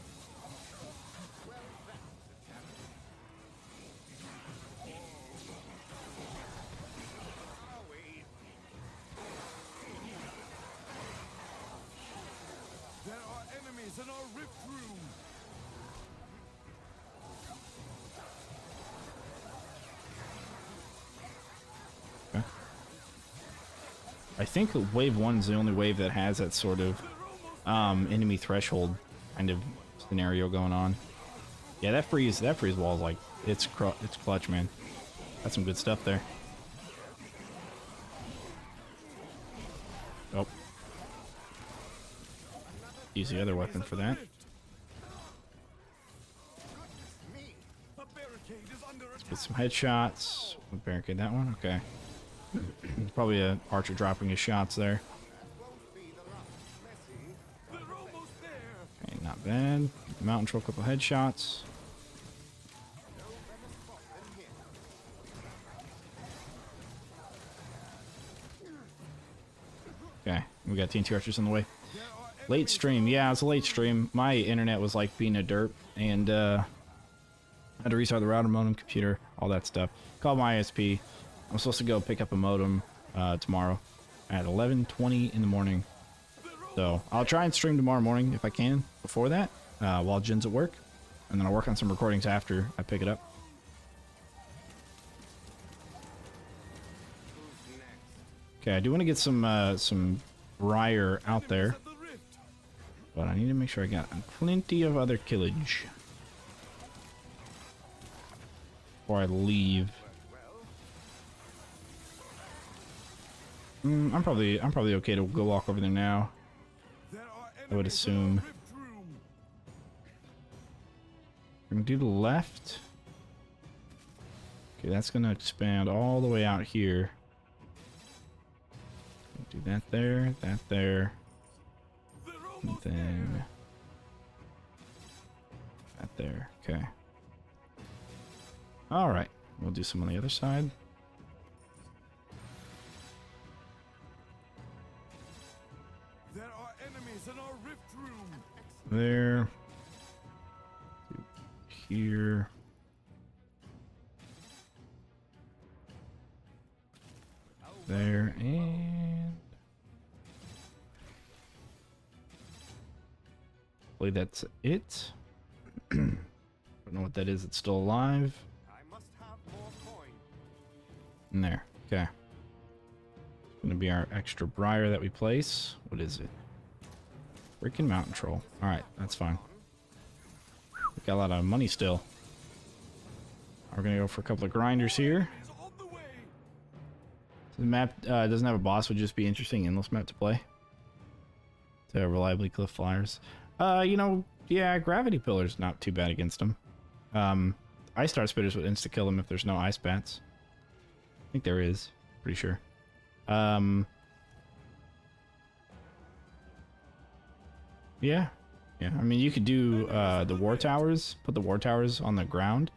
There are enemies in our rift room. I think wave 1 is the only wave that has that sort of enemy threshold kind of scenario going on. Yeah, that freeze wall is like it's clutch, man. That's some good stuff there. Oh, use the other weapon for that. A barricade is under attack. Get some headshots. We'll barricade that one. Okay. Probably an archer dropping his shots there. They're almost there. Okay, not bad. Mountain troll, couple headshots. Okay, we got TNT archers on the way. Late stream, yeah, it's a late stream. My internet was like being a derp, and I had to restart the router, modem, computer, all that stuff. Called my ISP. I'm supposed to go pick up a modem tomorrow at 11:20 in the morning. So I'll try and stream tomorrow morning if I can before that, while Jin's at work, and then I'll work on some recordings after I pick it up. Okay, I do want to get some briar out there, but I need to make sure I got plenty of other killage before I leave. I'm probably okay to go walk over there now. I would assume. I'm gonna do the left. Okay, that's gonna expand all the way out here. Do that there, and then that there. Okay. All right, we'll do some on the other side. There are enemies in our rift room. There. Here. There, and hopefully that's it. Don't know what that is. It's still alive. I must have more coin. In there. Okay. Gonna be our extra briar that we place. What is it? Freaking mountain troll. Alright, that's fine. We got a lot of money still. We're gonna go for a couple of grinders here. The map doesn't have a boss, would just be interesting endless map to play. To reliably cliff flyers. You know, yeah, gravity pillar's not too bad against them. Ice star spitters would insta kill them if there's no ice bats. I think there is, pretty sure. Yeah. Yeah, I mean, you could do the war towers, put the war towers on the ground,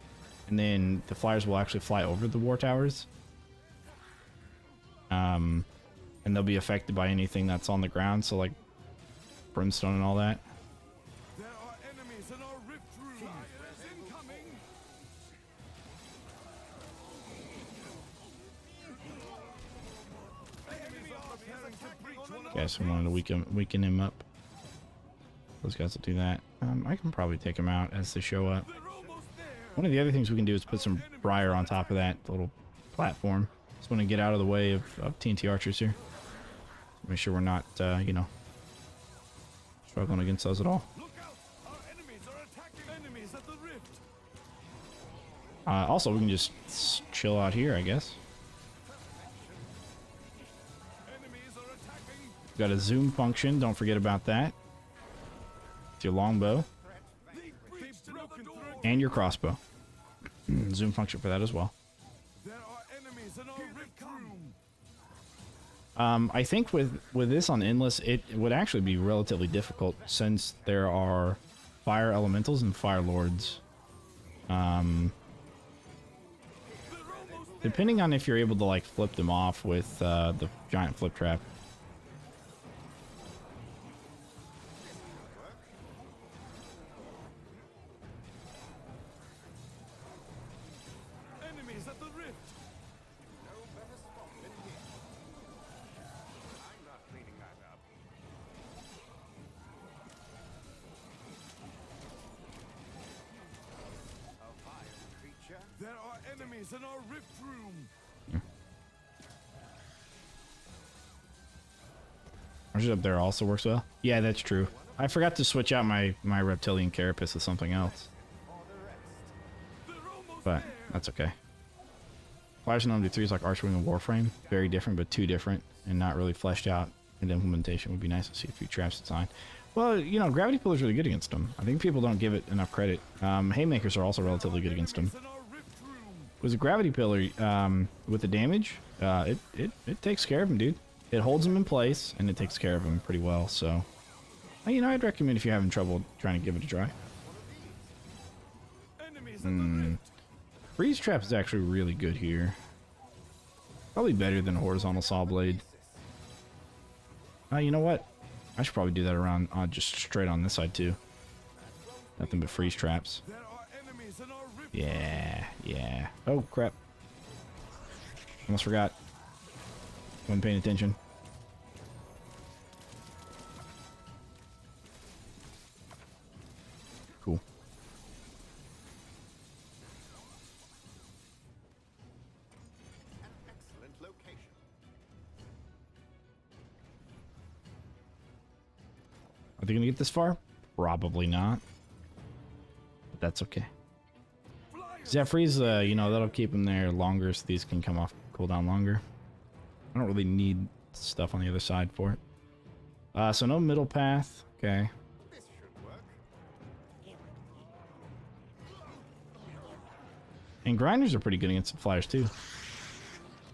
and then the flyers will actually fly over the war towers. And they'll be affected by anything that's on the ground, so like brimstone and all that. There are enemies in our rift room. Fires incoming. Enemies are preparing to breach one of Okay, so I wanted to weaken him up. Those guys will do that. I can probably take them out as they show up. They're almost there. One of the other things we can do is put some briar on top of that little platform. Just want to get out of the way of TNT archers here. Make sure we're not, you know, struggling against those at all. Look out! Our enemies are attacking enemies at the rift. Also, we can just chill out here, I guess. Got a zoom function. Don't forget about that. It's your longbow and your crossbow. Zoom function for that as well. There are enemies in our rift room. I think with this on Endless, it would actually be relatively difficult since there are fire elementals and fire lords. Depending on if you're able to like flip them off with the giant flip trap. Enemies at the rift. No better spot than here. I'm not cleaning that up. A vile creature. There are enemies in our rift room. Ours up there also works well. Yeah, that's true. I forgot to switch out my reptilian carapace with something else, They're almost but there. that's okay. Flash and OMD3 is like Archwing and Warframe. Very different, but too different, and not really fleshed out in implementation. Would be nice to see a few traps designed. Well, you know, Gravity Pillar is really good against them. I think people don't give it enough credit. Haymakers are also relatively good against them. Enemies in our rift room. With a Gravity Pillar, with the damage, it takes care of him, dude. It holds him in place, and it takes care of him pretty well, so... You know, I'd recommend if you're having trouble trying to give it a try. Enemies at the rift. Freeze Trap is actually really good here. Probably better than a Horizontal Saw Blade. You know what? I should probably do that around, just straight on this side, too. Nothing but Freeze Traps. There are enemies in our rift. Yeah. Oh, crap. Almost forgot. Wasn't paying attention. Cool. An excellent location. Are they gonna get this far? Probably not. But that's okay. Zephyrs, you know, that'll keep them there longer so these can come off cooldown longer. I don't really need stuff on the other side for it. So no middle path. Okay. This should work. And grinders are pretty good against the flyers too.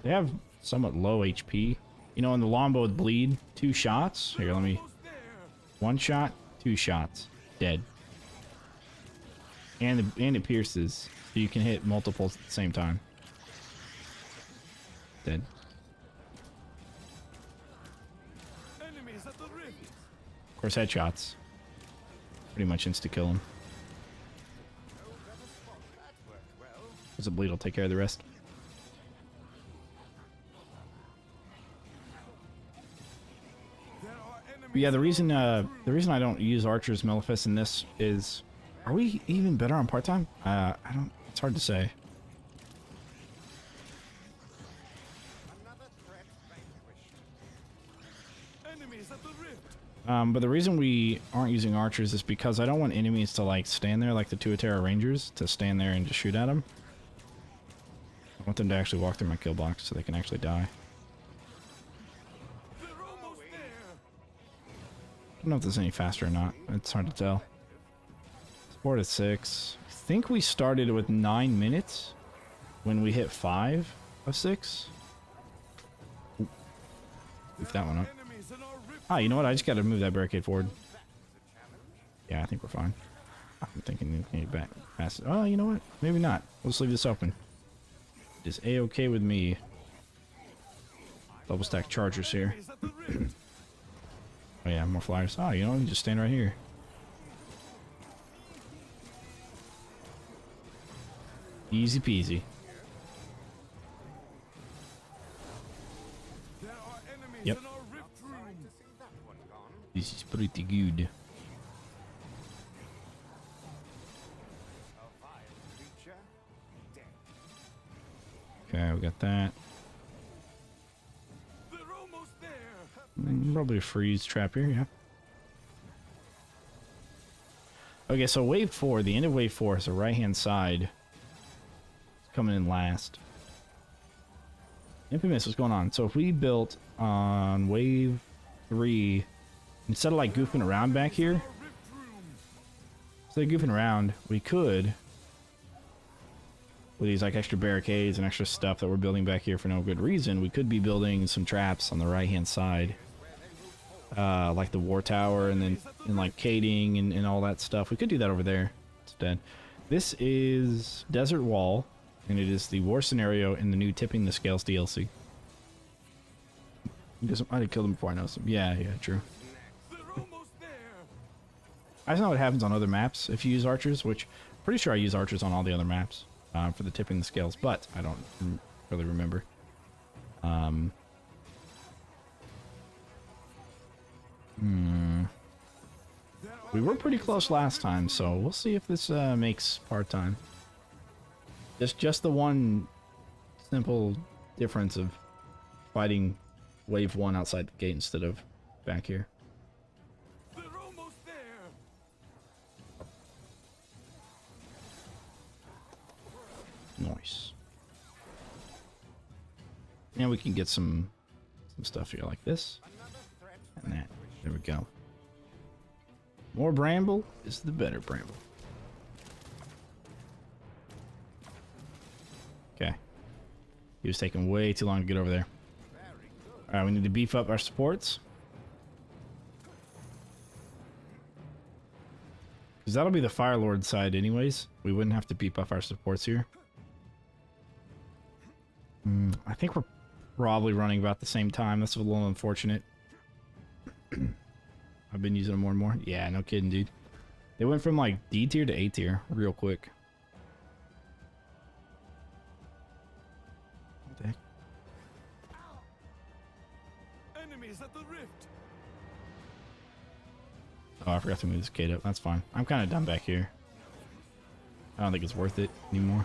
They have somewhat low HP. You know, in the longbow with bleed, 2 shots. Here, let me... Almost there. 1 shot, 2 shots. Dead. And it pierces. So you can hit multiples at the same time. Dead. Enemies at the rift. Of course, headshots. Pretty much insta-kill him. No better spot. That worked well. Because the bleed will take care of the rest. There are enemies. But yeah, the reason I don't use Archer's Malefice in this is... Are we even better on part-time? I don't... It's hard to say. Another threat vanquished. Enemies at the rift. But the reason we aren't using archers is because I don't want enemies to like stand there like the Tuatara Rangers, to stand there and just shoot at them. I want them to actually walk through my kill box so they can actually die. They're almost there. I don't know if this is any faster or not. It's hard to tell. It's 4 to 6. I think we started with 9 minutes when we hit 5 of 6. Ooh. Move that one up. Enemies in our rift. Ah, you know what? I just got to move that barricade forward. Yeah, I think we're fine. I'm thinking we need back fast. Oh, you know what? Maybe not. Let's leave this open. It is A-okay with me. Double stack chargers here. Enemies at the rift. Oh yeah, more flyers. Oh, you know, you can just stand right here. Easy peasy. There are enemies Yep. in our rift room. To see that one gone. This is pretty good. A vile creature. Dead. Okay, we got that. They're almost there. Probably a freeze trap here, yeah. Okay, so wave 4, the end of wave 4 is the right-hand side. It's coming in last. Infamous, what's going on? So if we built on wave 3, instead of like goofing around back here, instead of goofing around, we could, with these like extra barricades and extra stuff that we're building back here for no good reason, we could be building some traps on the right hand side, like the war tower, and then like cading and all that stuff. We could do that over there instead. This is Desert Wall, and it is the war scenario in the new Tipping the Scales DLC. I did kill them before I noticed them. Yeah, true. I just know what happens on other maps if you use archers, which I'm pretty sure I use archers on all the other maps for the Tipping the Scales, but I don't really remember. We were pretty close last time, so we'll see if this makes part-time. Just the one simple difference of fighting wave 1 outside the gate instead of back here. They're almost there. Nice. And we can get some stuff here like this and that. There we go. More bramble is the better bramble. Okay. He was taking way too long to get over there. Alright, we need to beef up our supports. Because that'll be the Fire Lord side anyways. We wouldn't have to beef up our supports here. I think we're probably running about the same time. That's a little unfortunate. I've been using them more and more. Yeah, no kidding, dude. They went from like D tier to A tier real quick. What the heck? Enemies at the rift. Oh, I forgot to move this gate up. That's fine. I'm kind of done back here. I don't think it's worth it anymore.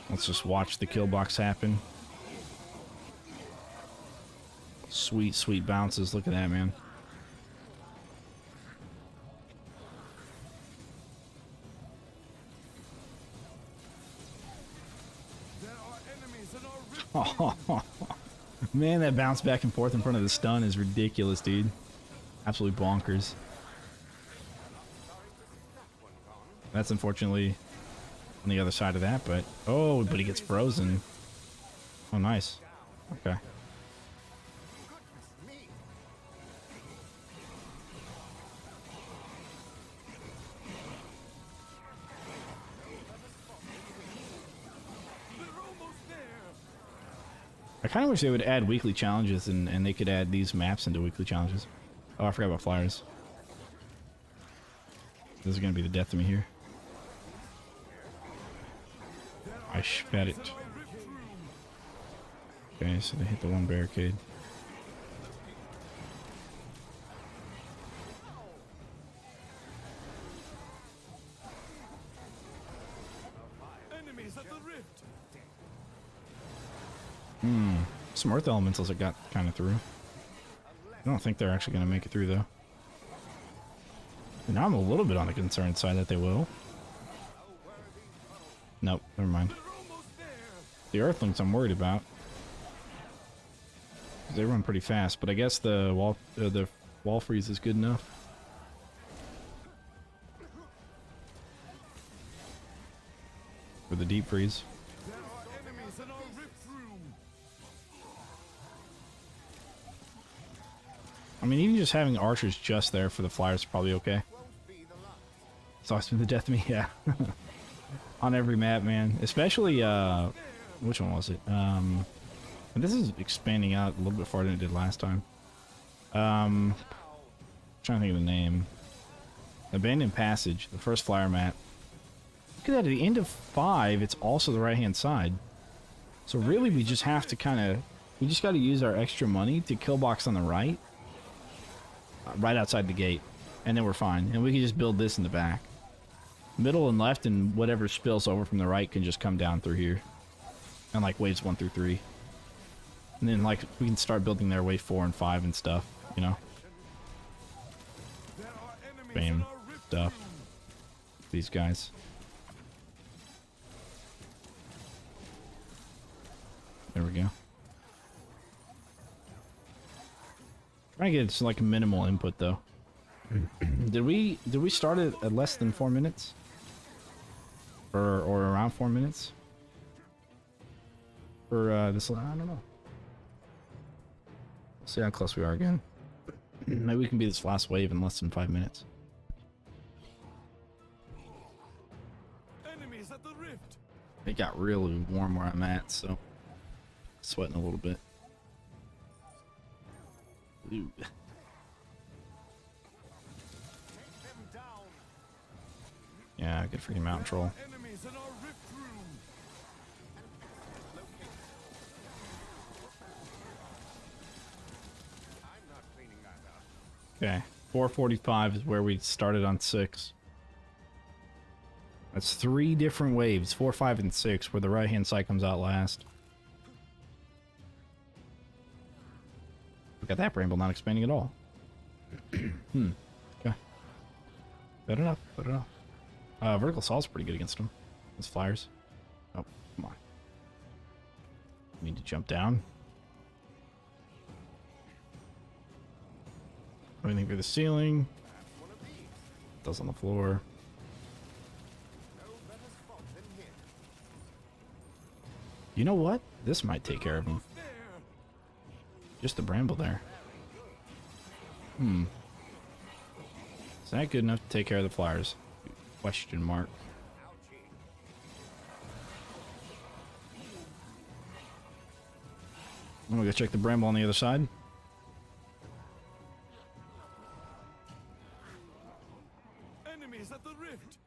Let's just watch the kill box happen. Sweet, sweet bounces. Look at that, man. There are enemies in our rift. Oh, man, that bounce back and forth in front of the stun is ridiculous, dude. Absolutely bonkers. That's unfortunately on the other side of that, but... Oh, but he gets frozen. Oh, nice. Okay. I kind of wish they would add weekly challenges and they could add these maps into weekly challenges. Oh, I forgot about flyers. This is going to be the death of me here. I spat it. Okay, so they hit the one barricade. Enemies at the rift. Some earth elementals that got kind of through. I don't think they're actually going to make it through, though. And now I'm a little bit on the concerned side that they will. Nope, never mind. The earthlings I'm worried about. They run pretty fast, but I guess the wall freeze is good enough. For the deep freeze. There are enemies in our rift room. I mean, even just having archers just there for the flyers is probably okay. It's always been the death of me, yeah. On every map, man. Especially, which one was it? And this is expanding out a little bit farther than it did last time. Trying to think of the name. Abandoned Passage, the first flyer map. Look at that, at the end of 5, it's also the right-hand side. So really, we just have to kind of... We just got to use our extra money to kill box on the right. Right outside the gate. And then we're fine. And we can just build this in the back. Middle and left and whatever spills over from the right can just come down through here. And like waves 1 through 3. And then like we can start building their wave 4 and 5 and stuff, you know. Bam. Stuff. These guys. There we go. Trying to get to like minimal input though. Did we start it at less than 4 minutes? Or around 4 minutes? For this, I don't know. See how close we are again. Maybe we can be this last wave in less than 5 minutes. Enemies at the rift. It got really warm where I'm at, so sweating a little bit. Ooh. Take them down. Yeah, good freaking mountain troll. Enemies in our rift room. I'm not cleaning that up. Okay, 445 is where we started on 6. That's 3 different waves, 4, 5, and 6, where the right-hand side comes out last. Look at that bramble not expanding at all. Okay. Better enough, better enough. Vertical Assault's pretty good against them. Those flyers. Oh, come on. Need to jump down. Anything for the ceiling. One of these. Does on the floor. No better spot than here. You know what? This might take care of him. There. Just the bramble there. Is that good enough to take care of the flyers? Question mark. Ouchie. I'm gonna go check the bramble on the other side. Enemies at the rift.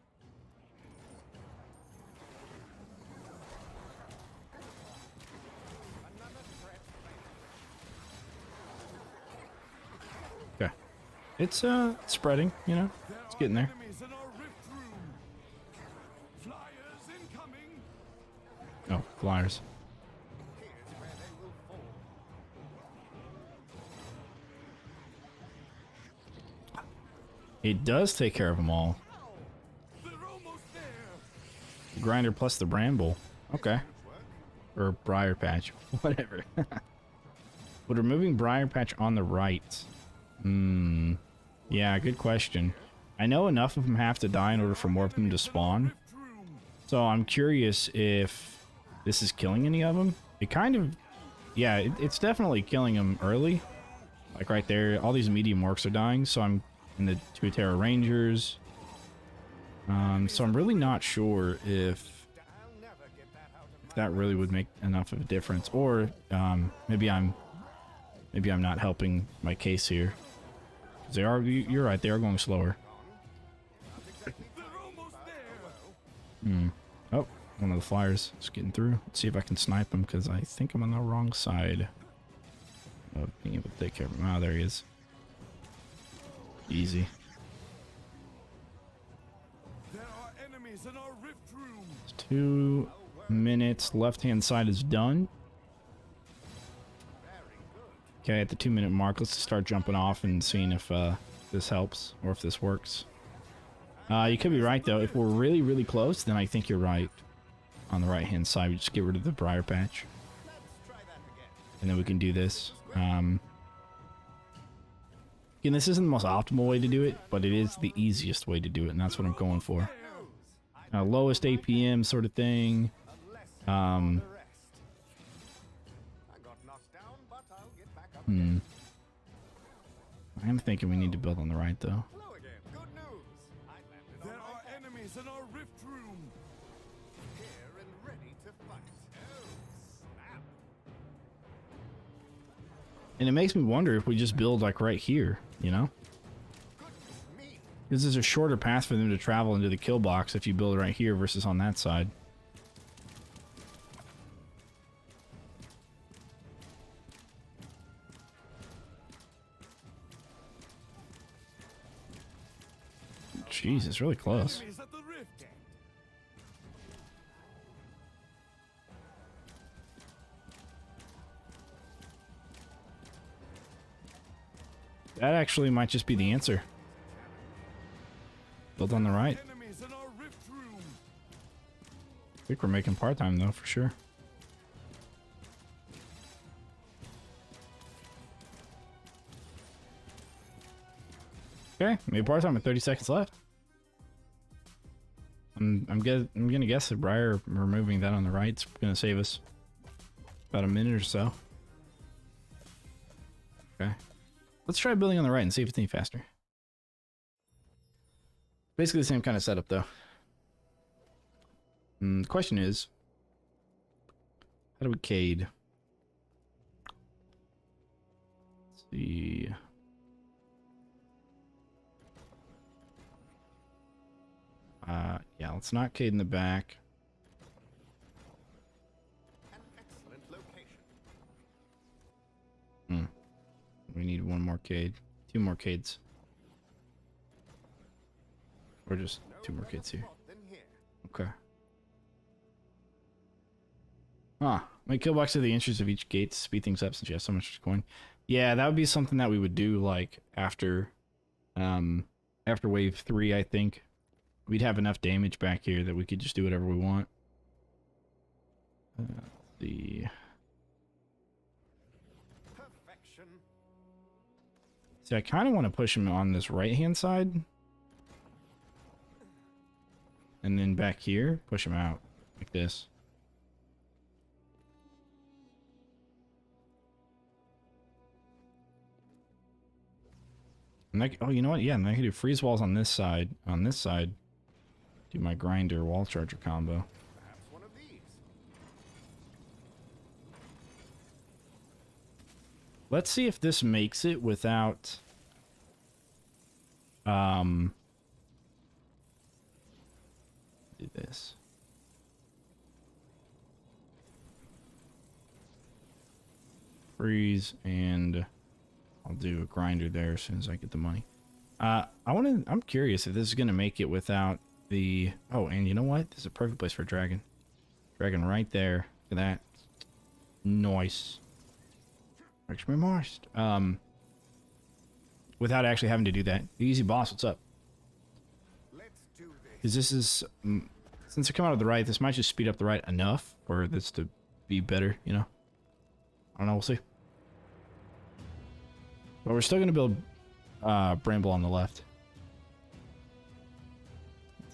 Another threat planted. Okay. It's spreading, you know. It's getting there. Enemies in our rift room. Flyers incoming. Oh, flyers. Here's where they will fall. It does take care of them all. They're almost there. The grinder plus the bramble. Okay. Or briar patch. Whatever. Would removing briar patch on the right? Yeah, good question. I know enough of them have to die in order for more of them to spawn. Rift room. So I'm curious if this is killing any of them. It kind of... Yeah, it's definitely killing them early. Like right there, all these medium orcs are dying. So I'm in the Tuatara Rangers. So I'm really not sure if I'll never get that out of that really would make enough of a difference. Or maybe I'm not helping my case here. 'Cause they are... You're right, they are going slower. They're almost there. Oh, one of the flyers is getting through. Let's see if I can snipe him, because I think I'm on the wrong side of being able to take care of him. Ah, there he is. Easy. There are enemies in our rift room. It's 2 minutes. Left-hand side is done. Okay, at the 2-minute mark, let's start jumping off and seeing if this helps or if this works. You could be right, though. If we're really, really close, then I think you're right. On the right-hand side, we just get rid of the briar patch. Let's try that again. And then we can do this. Again, this isn't the most optimal way to do it, but it is the easiest way to do it, and that's what I'm going for. Lowest APM sort of thing. The rest. I got knocked down, but I'll get back up again. I'm thinking we need to build on the right, though. Hello again. Good news. I landed There on my are back. enemies in our rift room. Here and ready to fight. Oh, snap. And it makes me wonder if we just build, like, right here, you know? Goodness me. This is a shorter path for them to travel into the kill box if you build right here versus on that side. Jeez, it's really close. Enemies at the rift. That actually might just be the answer. Build on the right. Enemies in our rift room. I think we're making part-time, though, for sure. Okay, made part time with 30 seconds left. I'm gonna guess that Briar removing that on the right is gonna save us about a minute or so. Okay, let's try building on the right and see if it's any faster. Basically the same kind of setup though. The question is, how do we cade? Let's see. Yeah, let's not cade in the back. An excellent location. We need one more cade. 2 more cades. Or just 2 more cades here. Than here. Okay. Make killbox to the inches of each gate to speed things up since you have so much coin. Yeah, that would be something that we would do like after wave 3, I think. We'd have enough damage back here that we could just do whatever we want. See. Perfection. See, I kind of want to push him on this right-hand side. And then back here, push him out like this. And oh, you know what? Yeah, and I can do freeze walls on this side. On this side, do my grinder wall charger combo. Perhaps one of these. Let's see if this makes it without do this. Freeze, and I'll do a grinder there as soon as I get the money. I'm curious if this is gonna make it without the, oh, and you know what? This is a perfect place for a dragon. Dragon right there. Look at that. Nice. Makes me moist. Without actually having to do that. Easy boss, what's up? Let's do this. Because this is, since I come out of the right, this might just speed up the right enough for this to be better, you know? I don't know, we'll see. But we're still going to build Bramble on the left.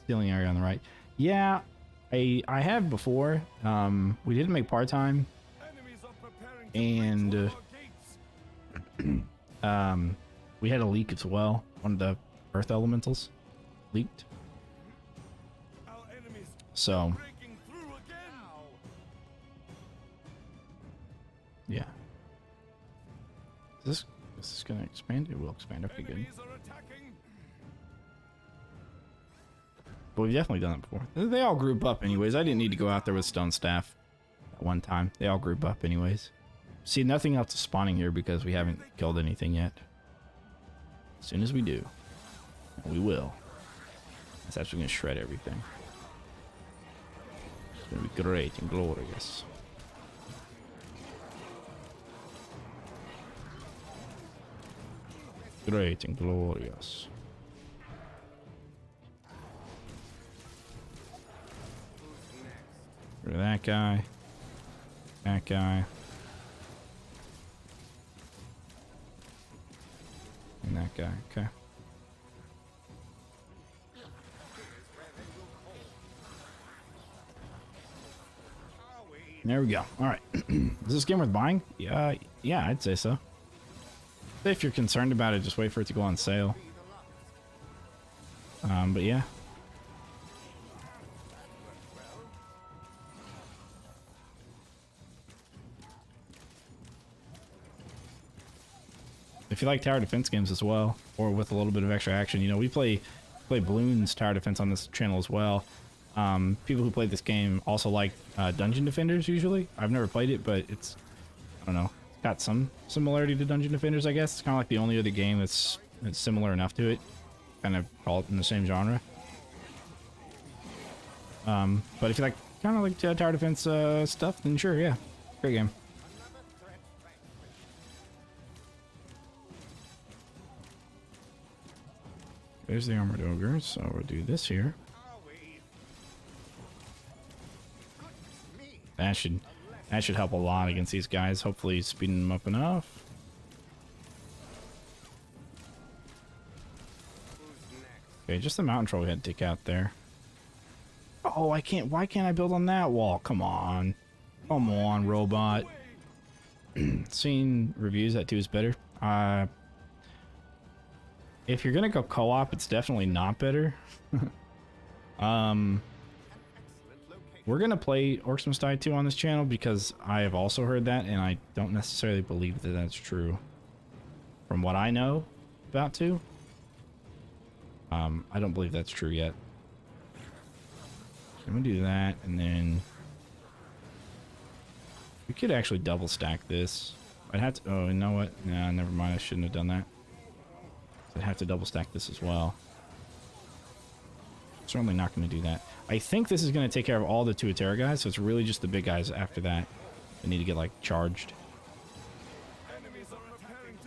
Stealing area on the right. Yeah, I have before. We didn't make part-time. Enemies are preparing to breach one of our gates. We had a leak as well. One of the earth elementals leaked. Our enemies So, breaking through again. yeah. Is this going to expand? It will expand. Okay, good. Enemies are attacking. But we've definitely done it before. They all group up anyways. I didn't need to go out there with stone staff at one time. They all group up anyways. See, nothing else is spawning here because we haven't killed anything yet. As soon as we do, we will. It's actually going to shred everything. It's going to be great and glorious. Great and glorious. Rid of that guy. That guy. And that guy. Okay. There we go. All right. Is this game worth buying? Yeah, I'd say so. If you're concerned about it, just wait for it to go on sale. But yeah. If you like tower defense games as well, or with a little bit of extra action, you know, we play Bloons tower defense on this channel as well. People who play this game also like Dungeon Defenders usually. I've never played it, but it's, I don't know, it's got some similarity to Dungeon Defenders, I guess. It's kind of like the only other game that's similar enough to it. Kind of call it in the same genre. But if you like kind of like tower defense stuff, then sure, yeah, great game. There's the armored ogre, so we'll do this here. That should help a lot against these guys. Hopefully speeding them up enough. Okay, just the mountain troll we had to take out there. Oh, I can't. Why can't I build on that wall? Come on. Come on, robot. Seeing reviews that 2 is better. If you're gonna go co-op, it's definitely not better. We're gonna play Orcs Must Die 2 on this channel because I have also heard that, and I don't necessarily believe that that's true. From what I know about 2, I don't believe that's true yet. I'm gonna do that, and then we could actually double stack this. I'd have to. Oh, you know what? Nah, never mind. I shouldn't have done that. I'd have to double stack this as well. Certainly not going to do that. I think this is going to take care of all the Tuatera guys, so it's really just the big guys after that that need to get, like, charged.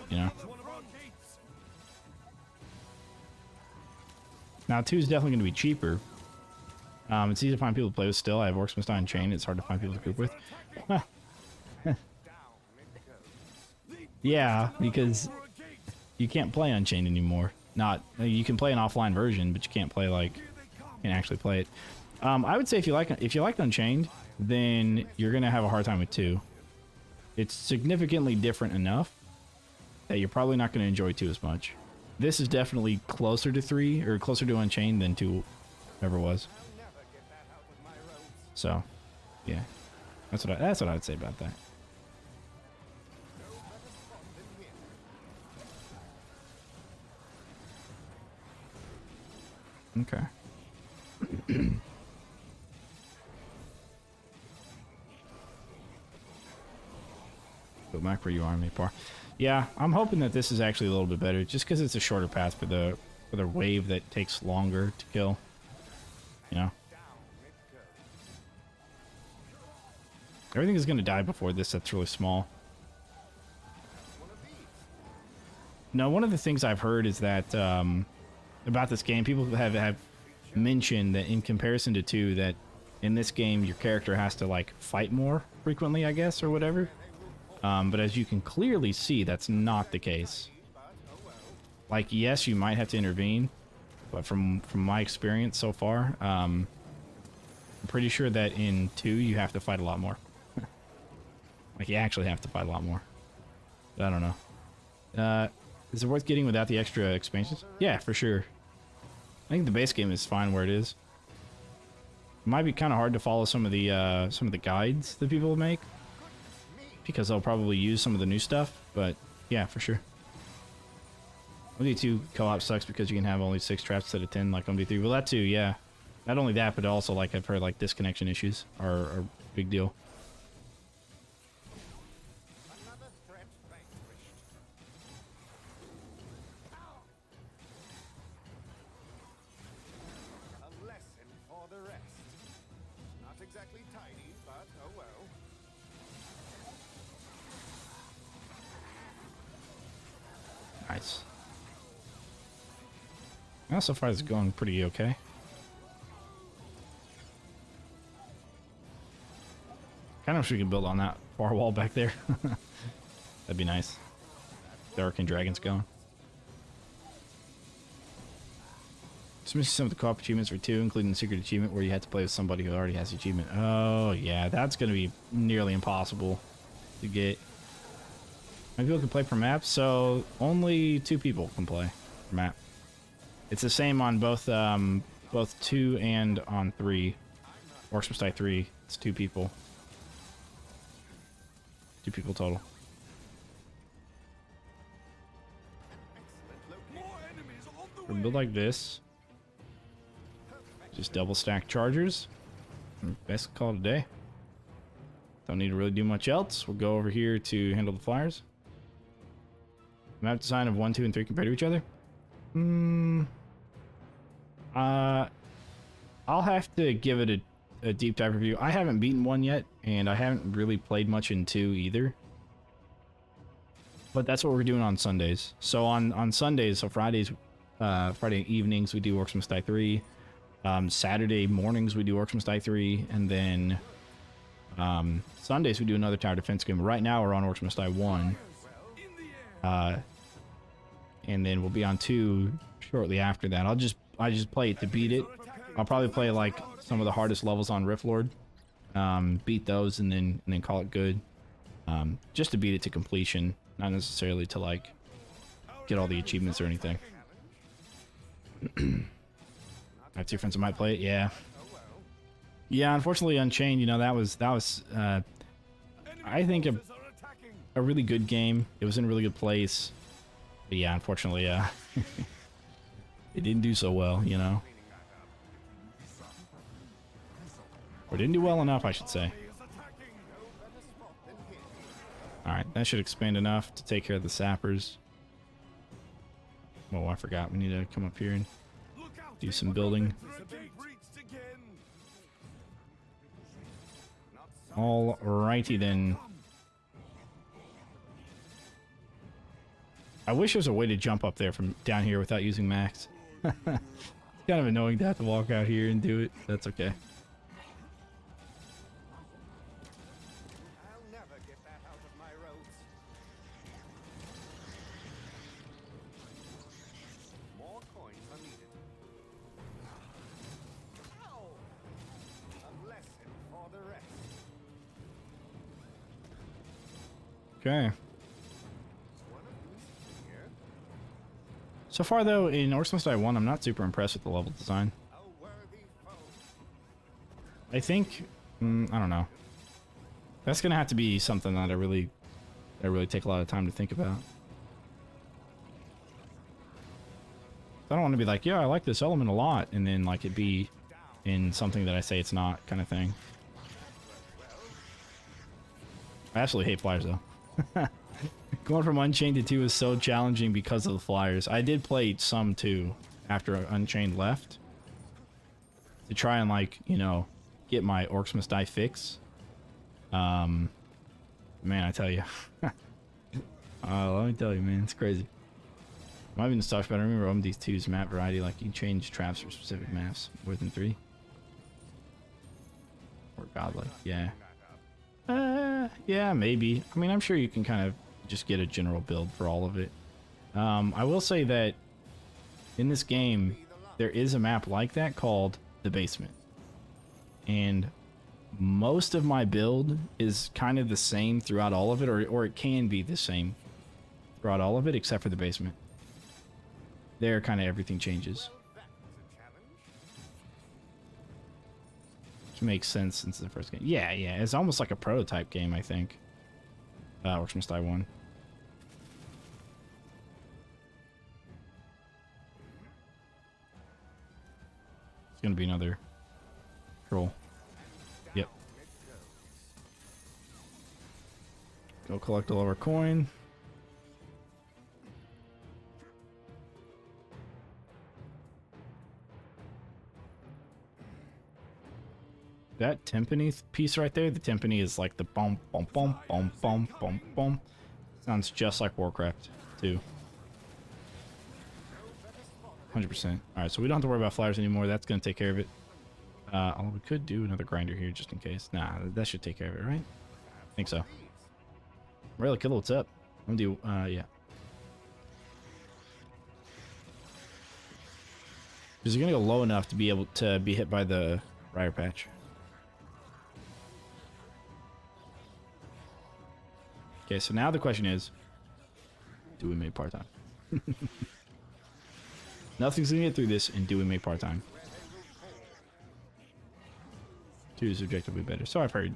You know? Now, 2 is definitely going to be cheaper. It's easy to find people to play with still. I have Orcs Must Die Unchained. It's hard to find people to group with. Yeah, because you can't play Unchained anymore. You can play an offline version, but you can't play, like, can actually play it. I would say if you like Unchained, then you're gonna have a hard time with 2. It's significantly different enough that you're probably not gonna enjoy 2 as much. This is definitely closer to 3 or closer to Unchained than 2 ever was. So, yeah, that's what I would say about that. Okay. Go back where you are, Maypar. Yeah, I'm hoping that this is actually a little bit better, just because it's a shorter path for the wave that takes longer to kill. You know. Everything is going to die before this. That's really small. No, one of the things I've heard is that about this game, people have mentioned that in comparison to 2, that in this game your character has to, like, fight more frequently, I guess, or whatever. But as you can clearly see, that's not the case. Like, yes, you might have to intervene, but from my experience so far, I'm pretty sure that in 2 you have to fight a lot more. Like, you actually have to fight a lot more. But I don't know. Is it worth getting without the extra expansions? Yeah, for sure. I think the base game is fine where it is. It might be kind of hard to follow some of the guides that people make, because they'll probably use some of the new stuff. But yeah, for sure. OMD2 co-op sucks because you can have only 6 traps instead of 10 like OMD3. Well, that too, yeah. Not only that, but also, like, I've heard, like, disconnection issues are a big deal. Exactly tidy, but oh well. Nice. Well, so far it's going pretty okay. Kind of wish we could build on that far wall back there. That'd be nice. The Arcane Dragon's going. Just missing some of the co-op achievements for 2, including the secret achievement where you had to play with somebody who already has the achievement. Oh, yeah, that's going to be nearly impossible to get. How many people can play per map? So, only 2 people can play per map. It's the same on both 2 and on 3. Orcs Must Die 3. It's 2 people. 2 people total. We'll build like this. Just double stack chargers. Best call it a day. Don't need to really do much else. We'll go over here to handle the flyers. Map design of 1, 2, and 3 compared to each other. I'll have to give it a deep dive review. I haven't beaten 1 yet, and I haven't really played much in 2 either. But that's what we're doing on Sundays. So on Sundays, so Fridays, Friday evenings we do Orcs Must Die 3. Saturday mornings we do Orcs Must Die 3, and then Sundays we do another tower defense game. Right now we're on Orcs Must Die 1, and then we'll be on 2 shortly after that. I just play it to beat it. I'll probably play like some of the hardest levels on Rift Lord, beat those, and then call it good. Just to beat it to completion, not necessarily to like get all the achievements or anything. I have two friends that might play it. Yeah. Yeah, unfortunately, Unchained, you know, that was I think a really good game. It was in a really good place. But yeah, unfortunately, it didn't do so well, you know. Or didn't do well enough, I should say. Alright, that should expand enough to take care of the sappers. Oh, I forgot. We need to come up here and do some building. Alrighty then. I wish there was a way to jump up there from down here without using max. It's kind of annoying to have to walk out here and do it. That's okay. I'll never get that out of my roads. More coins are needed. Ow! A lesson for the rest. Okay. One of these here. So far, though, in Orcs Must Die 1, I'm not super impressed with the level design. A worthy foe. I think, I don't know. That's gonna have to be something that I really take a lot of time to think about. I don't want to be like, yeah, I like this element a lot, and then like it be in something that I say it's not, kind of thing. I absolutely hate flyers, though. Going from Unchained to 2 is so challenging because of the flyers. I did play some 2 after Unchained left to try and, like, you know, get my Orcs Must Die fix. Man, I tell you. Let me tell you, man, it's crazy. Might be nostalgic, but I remember OMD3's map variety. Like, you can change traps for specific maps more than 3. Or godlike, yeah. Yeah, maybe. I mean, I'm sure you can kind of just get a general build for all of it. I will say that in this game, there is a map like that called the Basement. And most of my build is kind of the same throughout all of it, or it can be the same throughout all of it, except for the Basement. There, kind of everything changes. Which makes sense since the first game. Yeah, it's almost like a prototype game, I think. Orcs Must Die 1. It's gonna be another troll. Yep. Go collect all of our coin. That timpani piece right there, the timpani is like the bum bum bum bum bum bum bum. Sounds just like Warcraft too. 100%. Alright, so we don't have to worry about flyers anymore. That's going to take care of it. Although we could do another grinder here just in case. Nah, that should take care of it, right? I think so. Really, Killer, what's up? I'm gonna do, yeah. Is it going to go low enough to be able to be hit by the briar patch? Okay, so now the question is, do we make part-time? Nothing's gonna get through this, and do we make part-time? 2 is objectively better. So I've heard.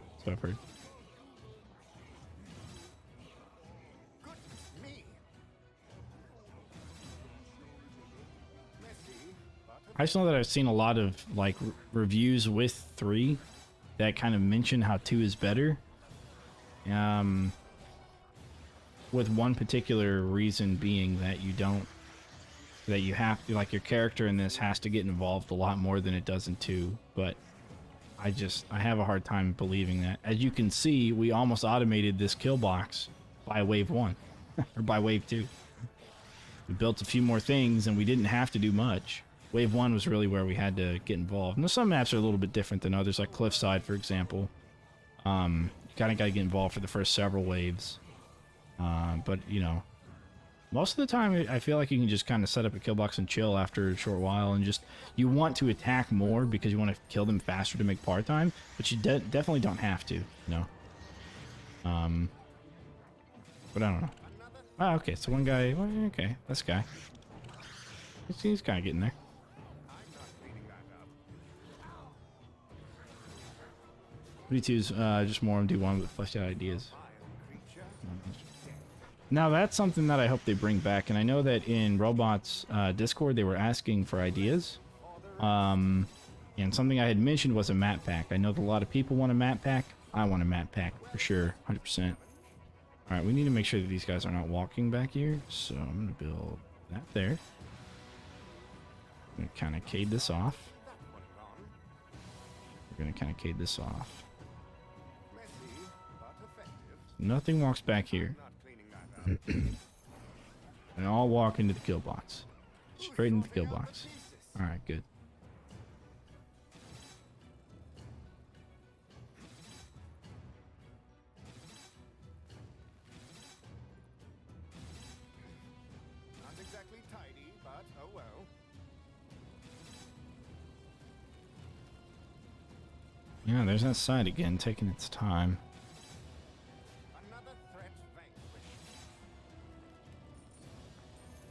I just know that I've seen a lot of like reviews with 3 that kind of mention how 2 is better. With one particular reason being that you have to, like, your character in this has to get involved a lot more than it does in 2, but I have a hard time believing that. As you can see, we almost automated this kill box by wave 1, or by wave 2. We built a few more things and we didn't have to do much. Wave 1 was really where we had to get involved. Now, some maps are a little bit different than others, like Cliffside, for example. You kind of got to get involved for the first several waves. But, you know, Most of the time, I feel like you can just kind of set up a kill box and chill after a short while, and just you want to attack more because you want to kill them faster to make part time, but you definitely don't have to, you know. But I don't know. Oh, okay, so one guy. Well, okay, this guy. He's kind of getting there. V2's just more MD1 with fleshed out ideas. Now that's something that I hope they bring back, and I know that in Robots Discord they were asking for ideas. And something I had mentioned was a map pack. I know that a lot of people want a map pack. I want a map pack for sure, 100%. All right, we need to make sure that these guys are not walking back here, so I'm gonna build that there. I'm gonna kind of cade this off. We're gonna kind of cade this off. Nothing walks back here. And I'll walk into the kill box. Straight into the kill box. Alright, good. Not exactly tidy, but oh well. Yeah, there's that side again, taking its time. Another threat vanquished.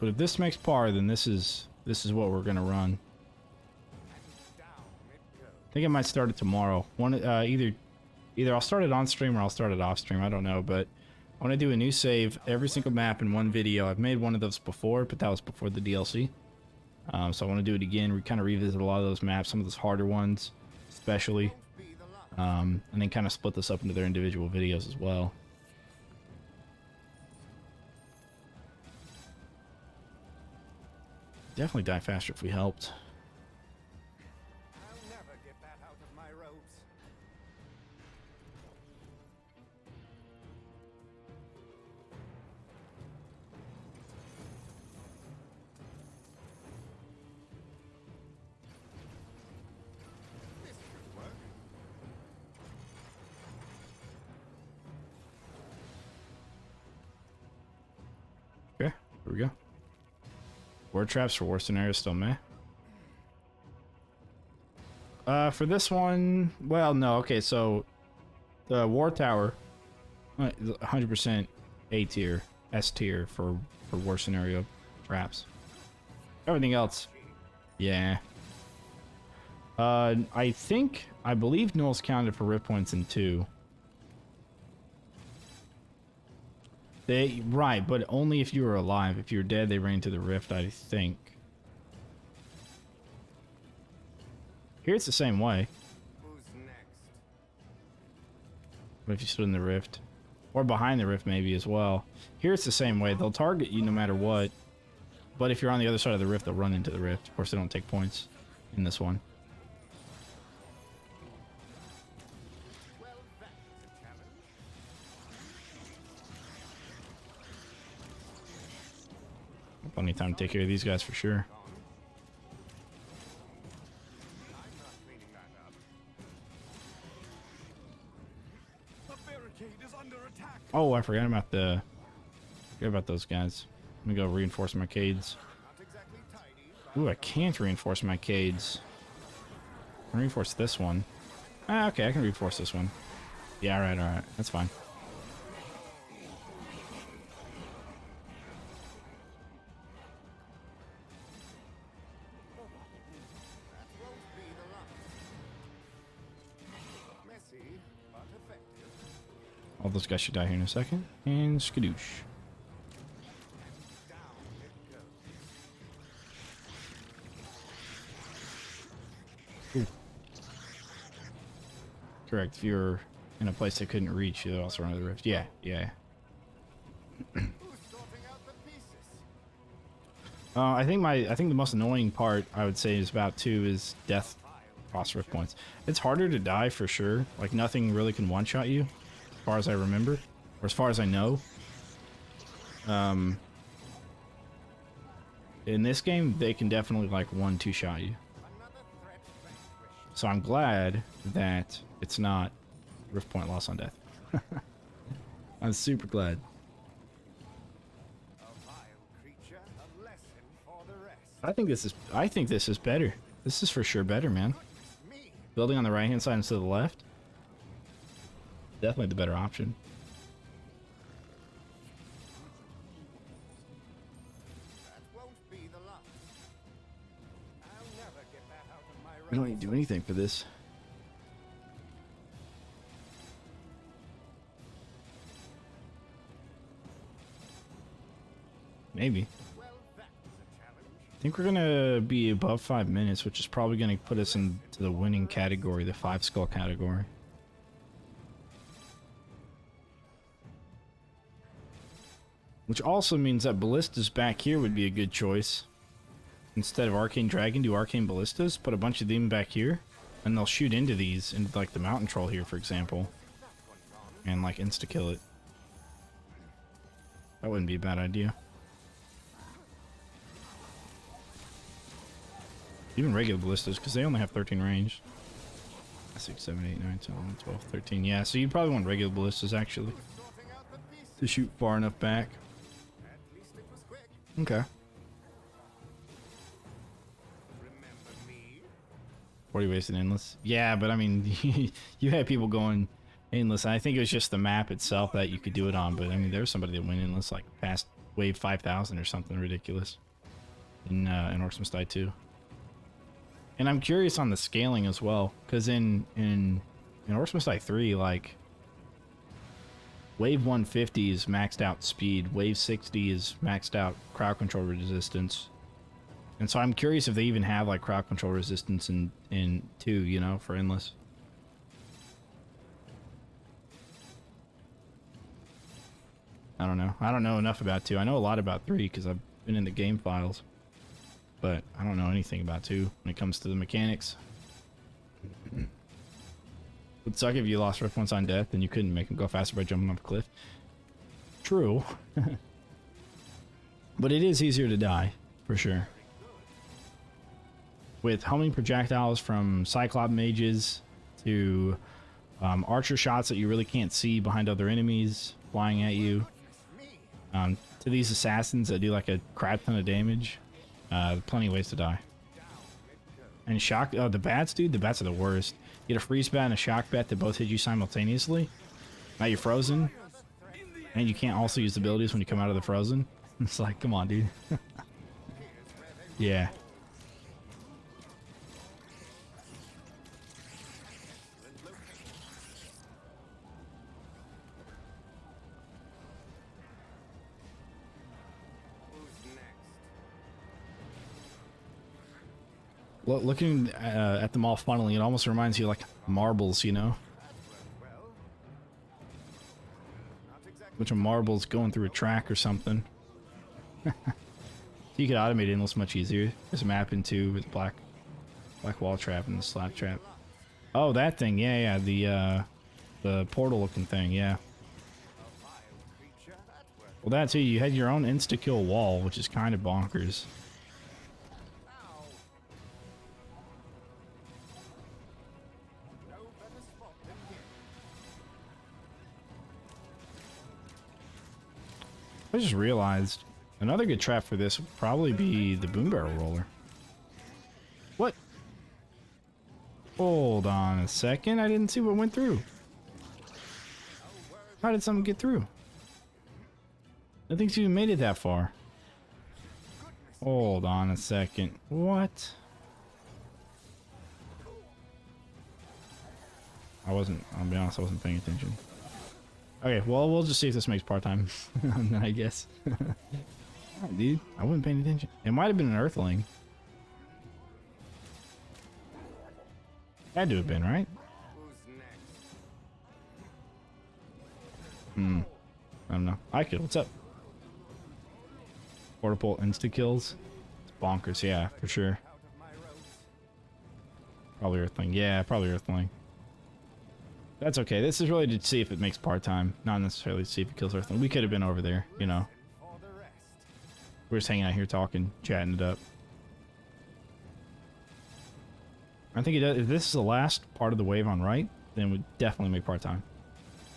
But if this makes par, then this is what we're gonna run. Down it goes. I think I might start it tomorrow. Either I'll start it on stream or I'll start it off stream. I don't know, but I want to do a new save every single map in one video. I've made one of those before, but that was before the DLC. So I want to do it again. We kind of revisit a lot of those maps, some of those harder ones, especially, and then kind of split this up into their individual videos as well. Definitely die faster if we helped. I'll never get that out of my robes. This should work. Okay, here we go. Word traps for war scenarios still meh. For this one, well, no, okay, so the war tower, 100% A tier, S tier for war scenario traps. Everything else, yeah. I believe Null's counted for rift points in 2. Right, but only if you were alive. If you're dead, they ran to the rift, I think. Here it's the same way. Who's next? But if you stood in the rift. Or behind the rift maybe as well. Here it's the same way. They'll target you no matter what. But if you're on the other side of the rift, they'll run into the rift. Of course, they don't take points in this one. Well, that was a challenge. Plenty of time to take care of these guys for sure. I'm not cleaning that up. The barricade is under attack. Oh, I forgot about those guys. Let me go reinforce my cades. Not exactly tidy, but Ooh, I can't reinforce my cades. I can reinforce this one. Ah, okay, I can reinforce this one. Yeah, alright. That's fine. that won't be the last. Messy, but effective. All those guys should die here in a second. And skadoosh. Down it goes. Ooh. Correct. If you're in a place they couldn't reach, you'd also run to the rift. Yeah. Who's sorting out the pieces? I think the most annoying part I would say is about 2 is death across rift points. It's harder to die for sure. Like nothing really can one-shot you, as far as I remember, or as far as I know. In this game, they can definitely like 1-2 shot you. Another threat vanquished. So I'm glad that it's not rift point loss on death. I'm super glad. A vile I think this is better. This is for sure better, man. Me. Building on the right hand side instead of the left. Definitely the better option. That won't be the last. I'll never get that out of my We don't need to do anything for this. Maybe. Well, that was a challenge. I think we're gonna be above 5 minutes, which is probably gonna put us into the winning category, the 5 skull category. Which also means that ballistas back here would be a good choice. Instead of arcane dragon, do arcane ballistas, put a bunch of them back here, and they'll shoot into these, into like the mountain troll here, for example, and like insta kill it. That wouldn't be a bad idea. Even regular ballistas, because they only have 13 range. 6, 7, 8, 9, 10, 11, 12, 13. Yeah, so you'd probably want regular ballistas, actually, Sorting out the pieces. to shoot far enough back. At least it was quick. Okay. Remember me? 40 wasted endless. Yeah, but I mean, you had people going endless. I think it was just the map itself that you could do it on, but I mean, there was somebody that went endless, like past wave 5,000 or something ridiculous in Orcs Must Die 2. And I'm curious on the scaling as well, because in Orcs Must Die 3, like, wave 150 is maxed out speed, wave 60 is maxed out crowd control resistance. And so I'm curious if they even have like crowd control resistance in 2, you know, for endless. I don't know. I don't know enough about 2. I know a lot about 3 because I've been in the game files. But I don't know anything about 2 when it comes to the mechanics. Would suck if you lost ref once on death and you couldn't make him go faster by jumping off a cliff. True. But it is easier to die, for sure. With homing projectiles from Cyclop mages to archer shots that you really can't see behind other enemies flying at you, to these assassins that do like a crap ton of damage. Plenty of ways to die. And shock, oh, the bats, dude, the bats are the worst. You get a freeze bat and a shock bat that both hit you simultaneously. Now you're frozen, and you can't also use the abilities when you come out of the frozen. It's like, come on, dude. Yeah. Looking at them all funneling, it almost reminds you of like marbles, you know? A bunch of marbles going through a track or something. You could automate endless much easier. There's a map in 2 with black wall trap and the slap trap. Oh, that thing, yeah, the portal looking thing, yeah. Well, that too, you had your own insta-kill wall, which is kind of bonkers. I just realized another good trap for this would probably be the boom barrel roller. What? Hold on a second. I didn't see what went through. How did something get through? I think you made it that far. Hold on a second. What? I'll be honest, I wasn't paying attention. Okay, well, we'll just see if this makes part-time, I guess. Alright, dude, I wasn't paying attention. It might have been an Earthling. Had to have been, right? I don't know. I could. What's up? Portable insta-kills? It's bonkers, yeah, for sure. Probably Earthling. Yeah, probably Earthling. That's okay. This is really to see if it makes part-time, not necessarily to see if it kills Earthling. We could have been over there, you know. We're just hanging out here talking, chatting it up. I think it does. If this is the last part of the wave on right, then we'd definitely make part-time.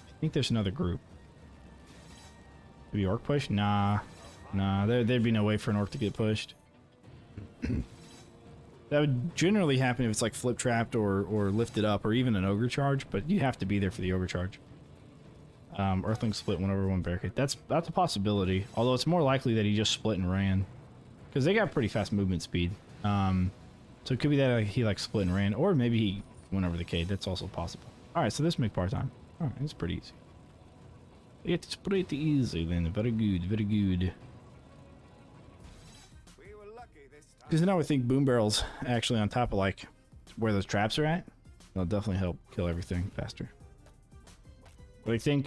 I think there's another group. Maybe orc push? Nah. Nah, there'd be no way for an orc to get pushed. That would generally happen if it's like flip trapped or lifted up or even an ogre charge, but you have to be there for the ogre charge. Earthling split went over one barricade. That's a possibility, although it's more likely that he just split and ran, because they got pretty fast movement speed. So it could be that he like split and ran, or maybe he went over the cave. That's also possible. All right, so this make part-time. All right, it's pretty easy. It's pretty easy then. Very good, very good. We were lucky this time. Because now I think boom barrels actually on top of like where those traps are at, they'll definitely help kill everything faster. But I think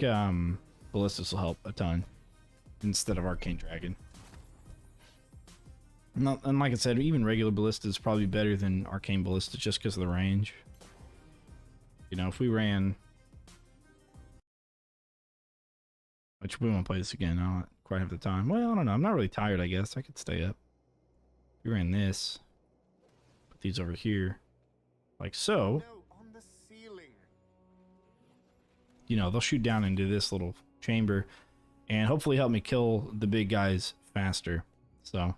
ballistas will help a ton instead of arcane dragon. And like I said, even regular ballista is probably better than arcane ballista just because of the range. You know, if we ran, which we won't play this again, I don't quite have the time. Well, I don't know. I'm not really tired, I guess. I could stay up. If we ran this, put these over here, like so. No, on the ceiling. You know, they'll shoot down into this little chamber and hopefully help me kill the big guys faster. So,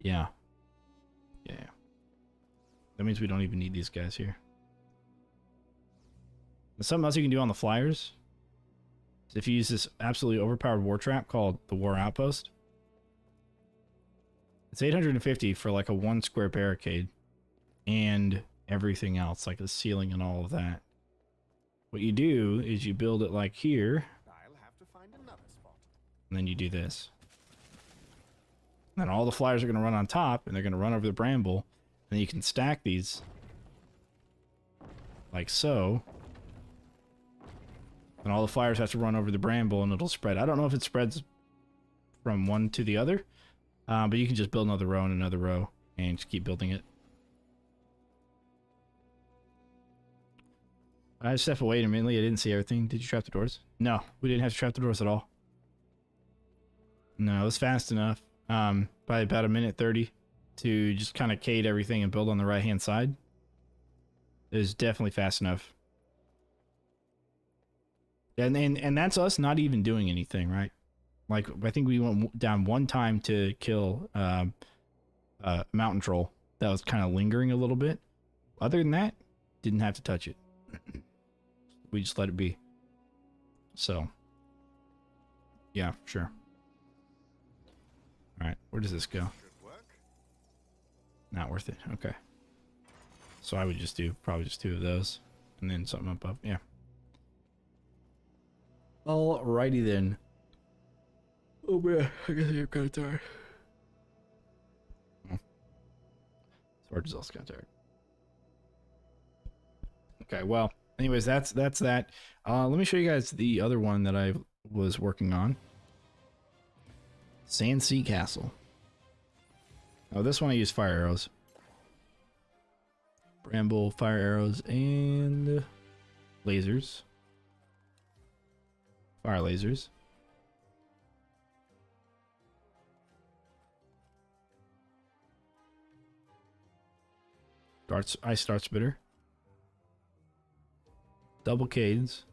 yeah. Yeah. That means we don't even need these guys here. And something else you can do on the flyers is if you use this absolutely overpowered war trap called the War Outpost. It's 850 for like a 1 square barricade and everything else, like the ceiling and all of that. What you do is you build it like here, I'll have to find another spot. and then you do this. And then all the flyers are going to run on top, and they're going to run over the bramble, and then you can stack these like so. And all the flyers have to run over the bramble, and it'll spread. I don't know if it spreads from one to the other, but you can just build another row and another row, and just keep building it. I just have to wait intermittently. I didn't see everything. Did you trap the doors? No, we didn't have to trap the doors at all. No, it was fast enough. By about a minute 30 to just kind of cade everything and build on the right hand side. It was definitely fast enough. And that's us not even doing anything, right? Like, I think we went down one time to kill mountain troll that was kind of lingering a little bit. Other than that, didn't have to touch it. We just let it be. So, yeah, sure. All right, where does this go? Should work. Not worth it. Okay. So I would just do probably just 2 of those, and then something up. Yeah. Alrighty then. Oh man, I guess I'm kind of tired. Sarge's also kind of tired. Okay, well, anyways, that's that. Let me show you guys the other one that I was working on. Sand Sea Castle. Oh, this one I use fire arrows. Bramble, fire arrows, and lasers. Fire lasers. Darts, ice dart spitter. Double cadence.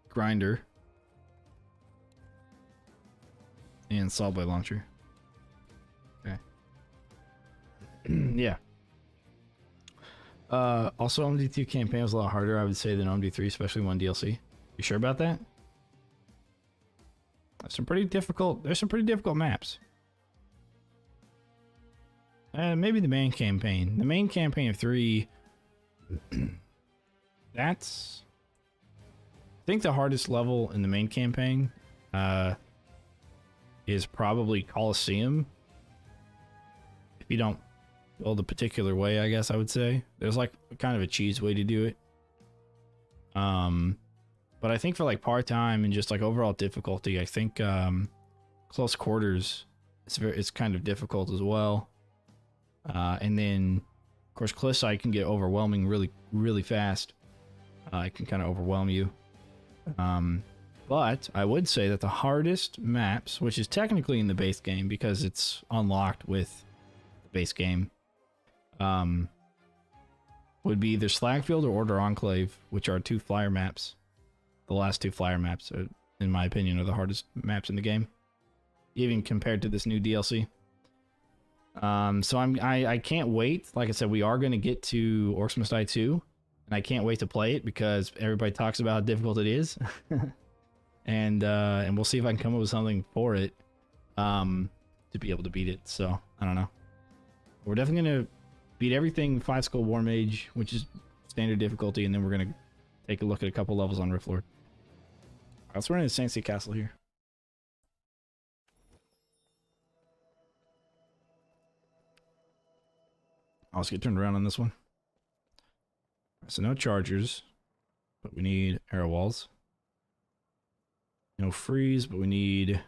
Grinder. And saw blade launcher. Okay. Yeah. Also, OMD2 campaign was a lot harder, I would say, than OMD3, especially one DLC. You sure about that? There's some pretty difficult maps. Maybe the main campaign. The main campaign of 3. That's... I think the hardest level in the main campaign is probably Colosseum. If you don't build a particular way, I guess I would say. There's like kind of a cheese way to do it. But I think for like part-time and just like overall difficulty, I think close quarters it's kind of difficult as well. And then of course cliffside can get overwhelming really fast. It can kind of overwhelm you. But I would say that the hardest maps, which is technically in the base game because it's unlocked with the base game, would be either Slagfield or Order Enclave, which are 2 flyer maps. the last two flyer maps, in my opinion, are the hardest maps in the game, even compared to this new DLC. So I can't wait. Like I said, we are going to get to Orcs Must Die 2, and I can't wait to play it because everybody talks about how difficult it is. And we'll see if I can come up with something for it to be able to beat it. So I don't know. We're definitely gonna beat everything 5 Skull War Mage, which is standard difficulty, and then we're gonna take a look at a couple levels on Rift Lord. Let's run into Saint Sea Castle here. I'll just get turned around on this one. So no chargers, but we need arrow walls. No freeze, but we need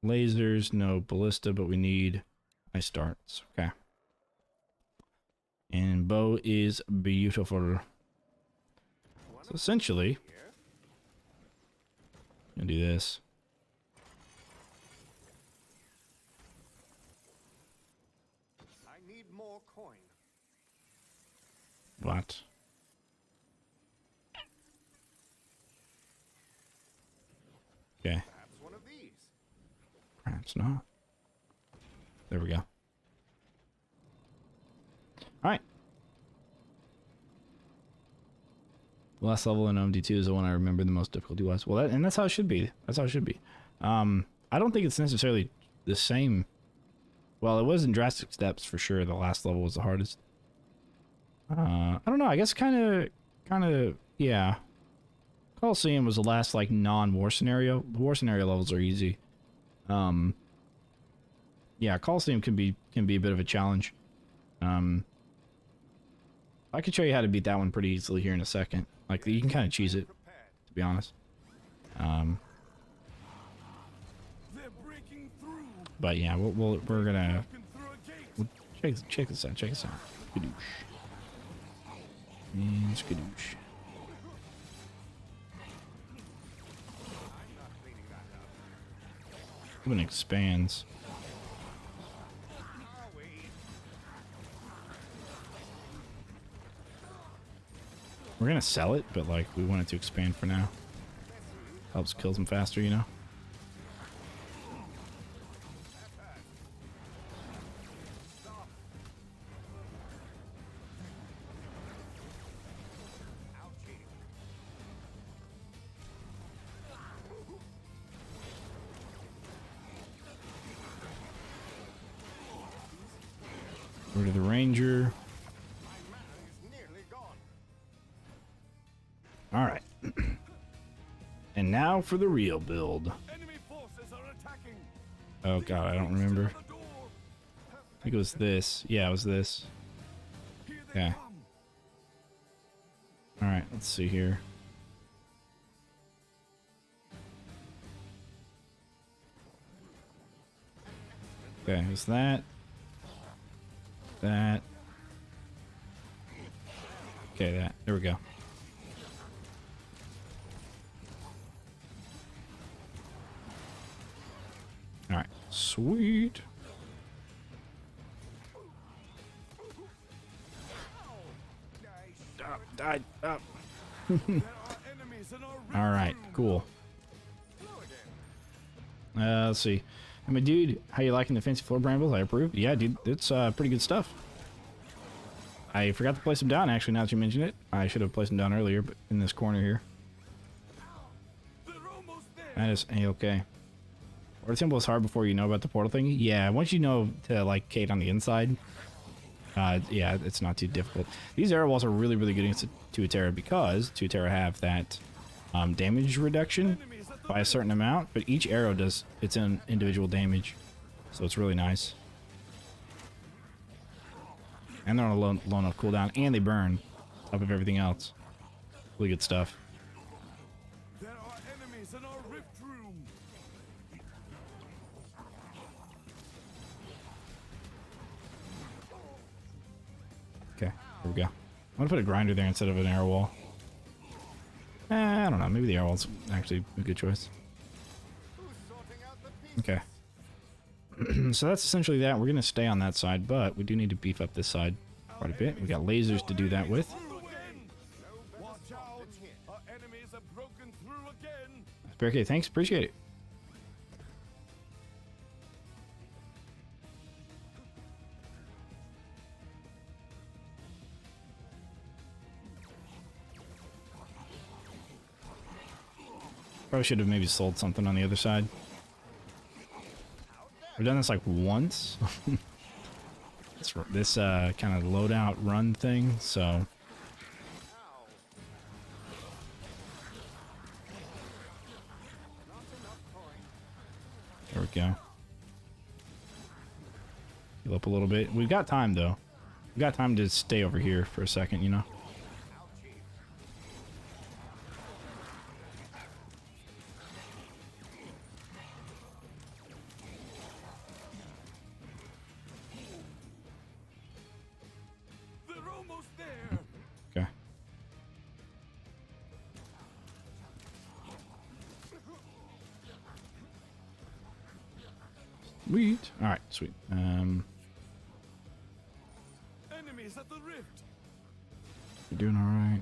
lasers. No ballista, but we need ice darts. Okay. And bow is beautiful. So essentially, I'm gonna do this. I need more coin. What? Okay. Perhaps one of these. Perhaps not. There we go. Alright. The last level in OMD3 is the one I remember the most difficulty was. Well, and that's how it should be. That's how it should be. I don't think it's necessarily the same. Well, it was in drastic steps for sure. The last level was the hardest. I don't know. I guess kind of, yeah. Colosseum was the last like non-war scenario. The war scenario levels are easy. Yeah, Colosseum can be a bit of a challenge. I can show you how to beat that one pretty easily here in a second. Like you can kind of cheese it, to be honest. But yeah, we're gonna check this out. Check this out. Skadoosh. And skadoosh. Even expands. We're gonna sell it, but like we want it to expand for now. Helps kill them faster, you know. Rid of the ranger. Alright. And now for the real build. Oh god, I don't remember. I think it was this. Yeah, it was this. Okay. Alright, let's see here. Okay, it was that. That. Okay, that. There we go. Alright, sweet. Up, died, up. Alright, cool. Let's see. I mean, dude, how you liking the fancy floor brambles? I approve. Yeah, dude, it's pretty good stuff. I forgot to place them down, actually, now that you mention it. I should have placed them down earlier, but in this corner here. That is A-okay. Order temple is hard before you know about the portal thing. Yeah, once you know to, like, Kate on the inside, yeah, it's not too difficult. These arrow walls are really, really good against Tuatera because Tuatera have that damage reduction by a certain amount, but each arrow does its own individual damage, so it's really nice. And they're on a low enough cooldown, and they burn on top of everything else. Really good stuff. There are enemies in our rift room. Okay, here we go. I'm gonna put a grinder there instead of an arrow wall. I don't know, maybe the arrow wall's actually a good choice. Okay. So that's essentially that. We're going to stay on that side, but we do need to beef up this side quite a bit. We got lasers to do that with. Watch out! Our enemies have broken through again. Barricade, thanks, appreciate it. Probably should have maybe sold something on the other side. I've done this like once. this kind of loadout run thing, so. There we go. Heal up a little bit. We've got time though. We've got time to stay over here for a second, you know. They're almost there. Okay. Sweet. All right, sweet. Enemies at the rift. You're doing all right.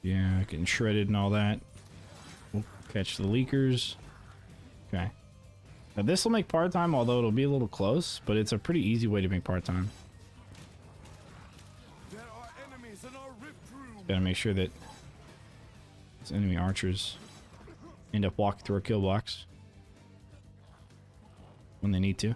Yeah, getting shredded and all that. We'll catch the leakers. Okay. Now this will make part-time, although it'll be a little close, but it's a pretty easy way to make part-time. There are enemies in our rift room. Gotta make sure that these enemy archers end up walking through our kill box when they need to.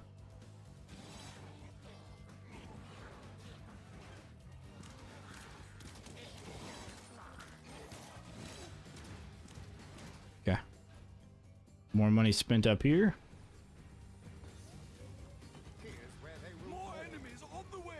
Okay. More money spent up here. Here's where they will More enemies on the way.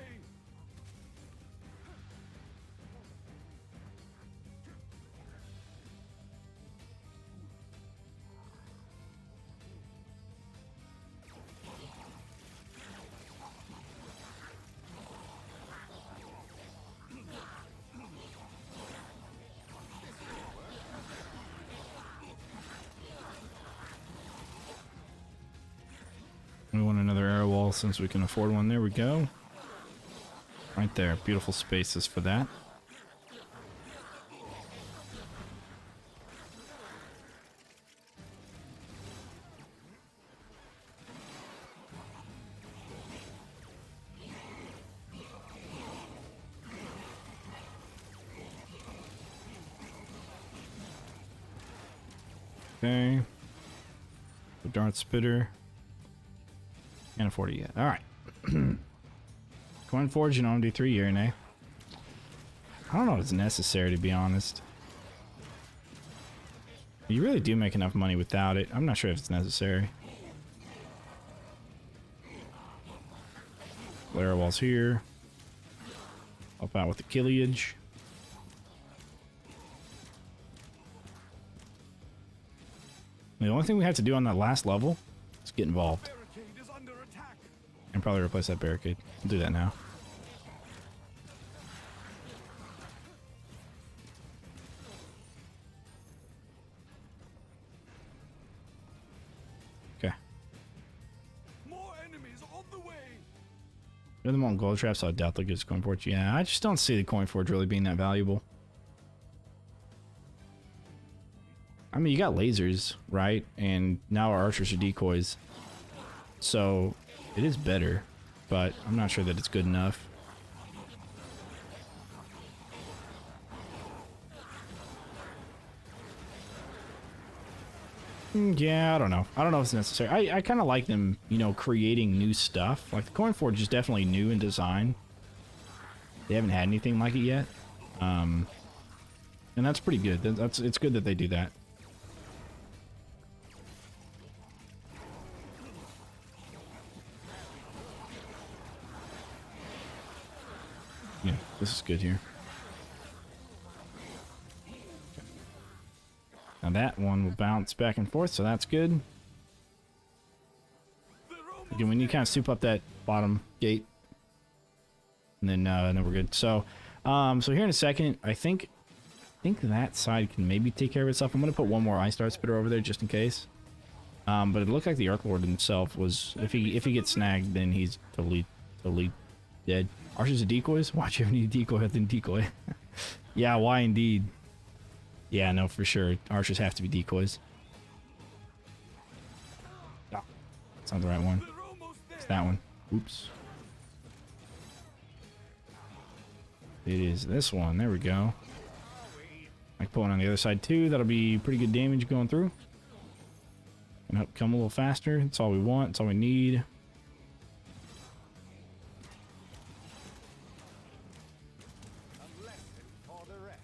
We want another arrow wall since we can afford one. There we go. Right there. Beautiful spaces for that. Okay. The dart spitter. Can't afford it yet. Alright. Coin Forge and OMD3 here, eh? I don't know if it's necessary, to be honest. You really do make enough money without it. I'm not sure if it's necessary. Layer walls here. Help out with the killage. The only thing we have to do on that last level is get involved. Barricade is under attack. And probably replace that barricade. We'll do that now. Okay. More enemies on the way. They're the more gold traps, so I doubt they'll get us coin forge. Yeah, I just don't see the coin forge really being that valuable. I mean, you got lasers, right? And now our archers are decoys. So it is better, but I'm not sure that it's good enough. Yeah, I don't know. I don't know if it's necessary. I kind of like them, you know, creating new stuff. Like the coin forge is definitely new in design. They haven't had anything like it yet. And that's pretty good. It's good that they do that. Yeah, this is good here. Okay. Now that one will bounce back and forth, so that's good. Again, we need to kind of soup up that bottom gate, and then we're good. So, so here in a second, I think that side can maybe take care of itself. I'm gonna put one more Ice Dart Spitter over there just in case. But it looked like the Arc Lord himself was, if he gets snagged, then he's totally dead. Archers are decoys? Why'd you have any decoy other than decoy? Yeah, why indeed? Yeah, no, for sure. Archers have to be decoys. Oh, that's not the right one. They're almost there. It's that one. Oops. It is this one. There we go. I can put one on the other side too. That'll be pretty good damage going through. And help come a little faster. That's all we want. That's all we need. A lesson for the rest.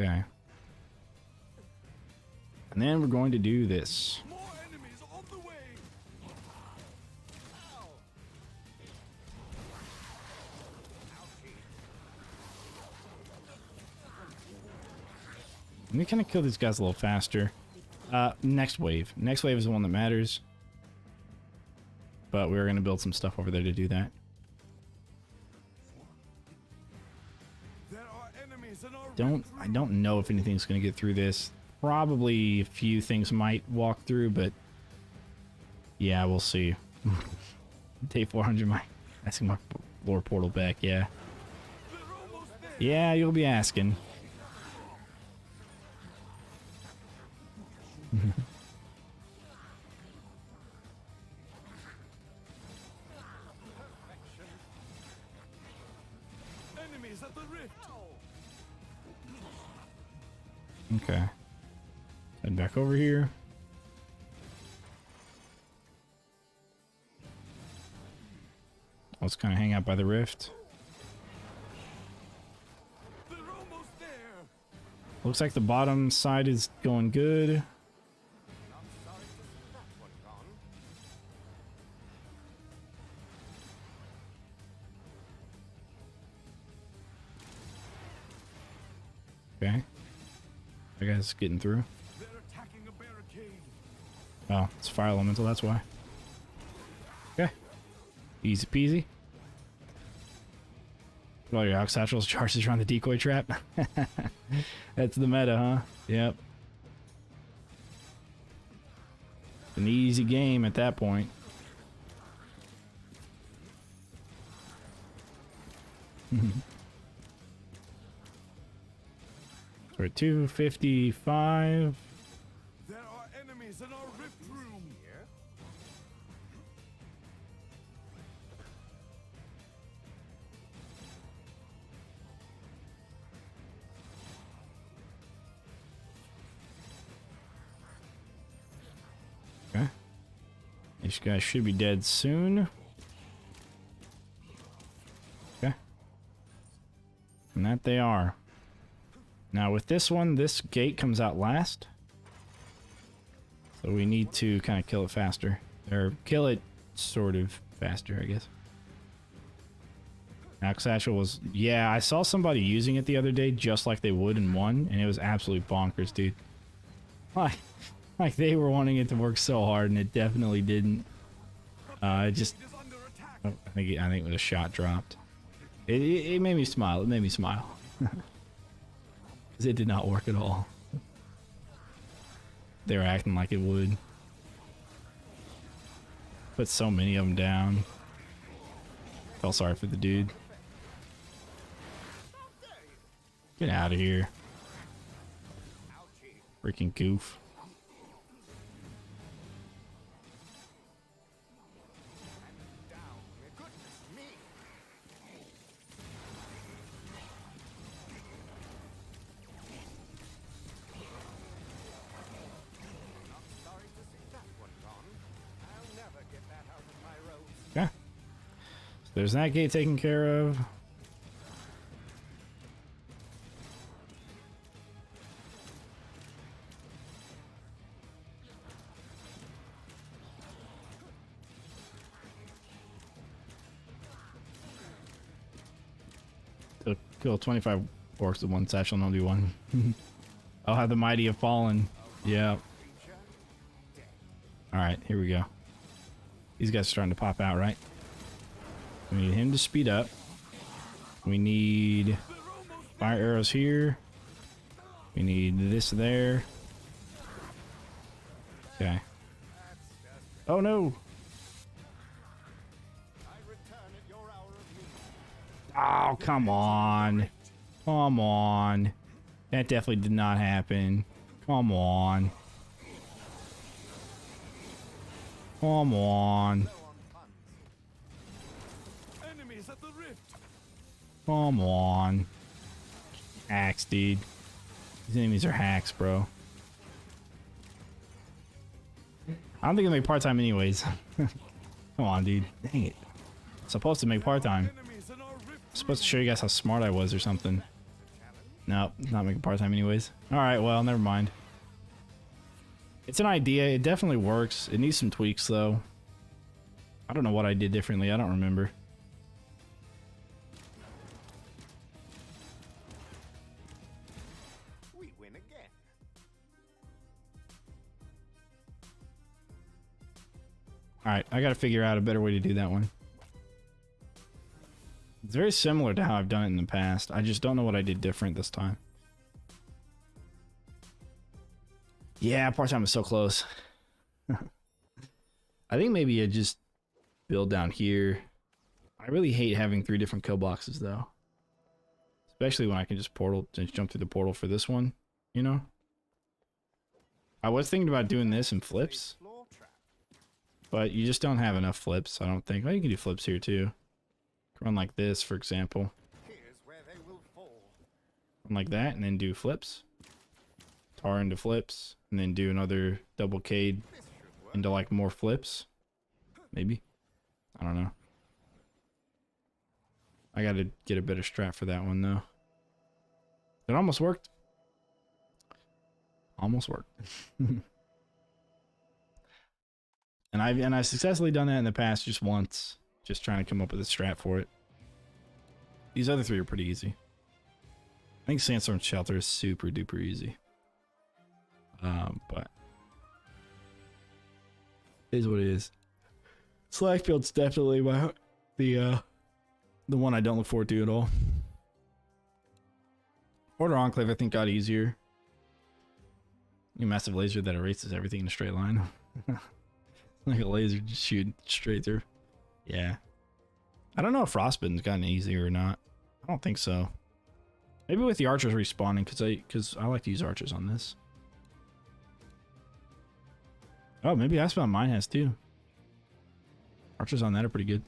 Okay. And then we're going to do this. More enemies on the way. Let me kind of kill these guys a little faster. Next wave. Next wave is the one that matters. But we're going to build some stuff over there to do that. There are enemies in our I don't know if anything's going to get through this. Probably a few things might walk through, but yeah, we'll see. Day 400, asking my lore portal back, yeah. They're almost there. Yeah, you'll be asking. Enemies at the rift. Okay. Head back over here. Let's kind of hang out by the rift. They're almost there. Looks like the bottom side is going good. Not sorry to see that one gone. Okay. That guy's getting through. They're attacking a barricade. Oh, it's fire elemental, that's why. Okay. Easy peasy. Put all your Ox Satchel's charges around the decoy trap. That's the meta, huh? Yep. An easy game at that point. We're at 255. There are enemies in our rift room. Here. Okay. These guys should be dead soon. Okay. And that they are. Now with this one, this gate comes out last. So we need to kind of kill it faster. Or kill it sort of faster, I guess. Axe Satchel was... Yeah, I saw somebody using it the other day just like they would in 1, and it was absolute bonkers, dude. Like they were wanting it to work so hard, and it definitely didn't. It just... It is under attack. Oh, I think it was a shot dropped. It made me smile. It made me smile. Because it did not work at all. They were acting like it would. Put so many of them down. Felt sorry for the dude. Get out of here. Freaking goof. Down. Goodness me. Not sorry to see that one gone. I'll never get that out of my road. Okay. So there's that gate taken care of. So kill 25 orcs with one satchel and only one. I'll have the mighty have fallen. Yeah. Alright, here we go. These guys are starting to pop out, right? We need him to speed up. We need fire arrows here. We need this there. Okay. Oh no! I return at your hour of need. Oh, come on. Come on. That definitely did not happen. Come on. Come on. Low on funds. Enemies at the rift. Come on. Hacks, dude. These enemies are hacks, bro. I don't think it'll make part-time anyways. Come on, dude. Dang it. Supposed to make part-time. Enemies in our rift. Supposed to show you guys how smart I was or something. Nope, not making part-time anyways. Alright, well, never mind. It's an idea. It definitely works. It needs some tweaks, though. I don't know what I did differently. I don't remember. We win again. Alright, I gotta figure out a better way to do that one. It's very similar to how I've done it in the past. I just don't know what I did different this time. Yeah, part-time is so close. I think maybe I just build down here. I really hate having 3 different kill boxes, though. Especially when I can just jump through the portal for this one, you know? I was thinking about doing this in flips, Floor trap. but you just don't have enough flips, I don't think. Oh, you can do flips here, too. Run like this, for example. Here's where they will fall. Run like that, and then do flips. Tar into flips, and then do another double K'd This should work. into, like, more flips. Maybe. I don't know. I gotta get a better strat for that one, though. It almost worked. Almost worked. And I've successfully done that in the past just once. Just trying to come up with a strat for it. These other 3 are pretty easy. I think Sandstorm Shelter is super duper easy. But it is what it is. Slackfield's definitely the one I don't look forward to at all. Order Enclave I think got easier. New massive laser that erases everything in a straight line. Like a laser just shooting straight through. Yeah. I don't know if Frostbite's gotten easier or not. I don't think so. Maybe with the archers respawning, because I like to use archers on this. Oh, maybe Icebound Mine has too. Archers on that are pretty good.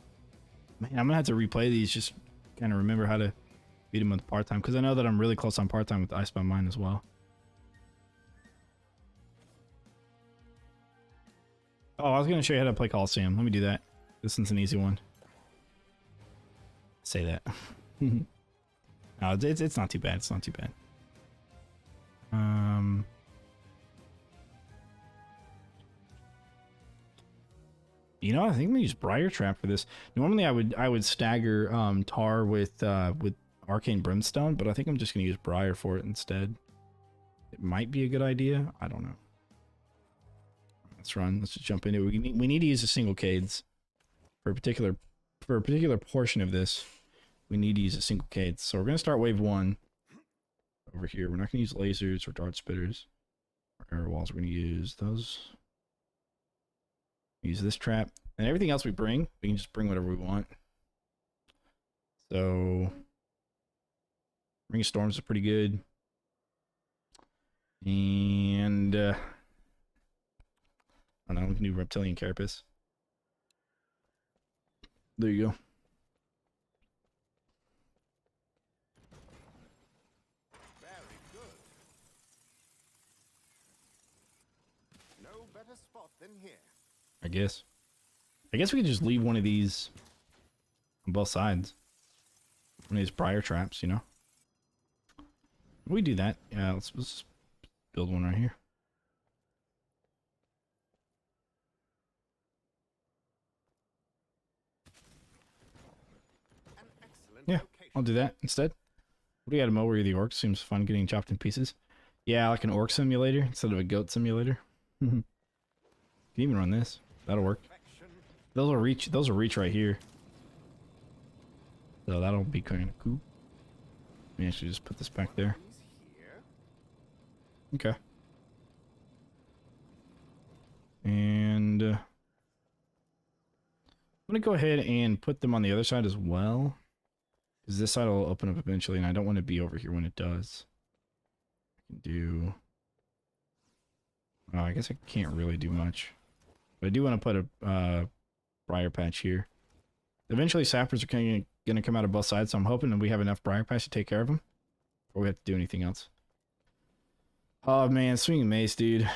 Man, I'm gonna have to replay these, just kind of remember how to beat them with part-time, because I know that I'm really close on part-time with Icebound Mine as well. Oh, I was gonna show you how to play Colosseum. Let me do that. This one's an easy one. Say that. No, it's not too bad. It's not too bad. You know, I think I'm gonna use Briar Trap for this. Normally, I would stagger Tar with Arcane Brimstone, but I think I'm just gonna use Briar for it instead. It might be a good idea. I don't know. Let's run. Let's just jump into it. We need to use a single Cades for a particular portion of this. We need to use a single Cades. So we're gonna start wave 1 over here. We're not gonna use lasers or dart spitters or arrow walls. We're gonna use those. Use this trap, and everything else we can just bring whatever we want. So Ring of Storms is pretty good. And I don't know, we can do Reptilian Carapace. There you go. Very good. No better spot than here. I guess we could just leave one of these on both sides. One of these Briar Traps, you know. We do that. Yeah, let's build one right here. An excellent Yeah, location. I'll do that instead. What do you got, Mo? Where you the orcs? Seems fun getting chopped in pieces. Yeah, like an orc simulator instead of a goat simulator. You can even run this. That'll work. Perfection. Those will reach right here. So that'll be kind of cool. Let me actually just put this back there. He's here. Okay. And I'm gonna go ahead and put them on the other side as well, Because this side will open up eventually, and I don't want to be over here when it does. I can do... Oh, I guess I can't really do much. But I do want to put a briar patch here. Eventually, sappers are going to come out of both sides, so I'm hoping that we have enough briar patch to take care of them. Or we have to do anything else. Oh, man, swinging mace, dude.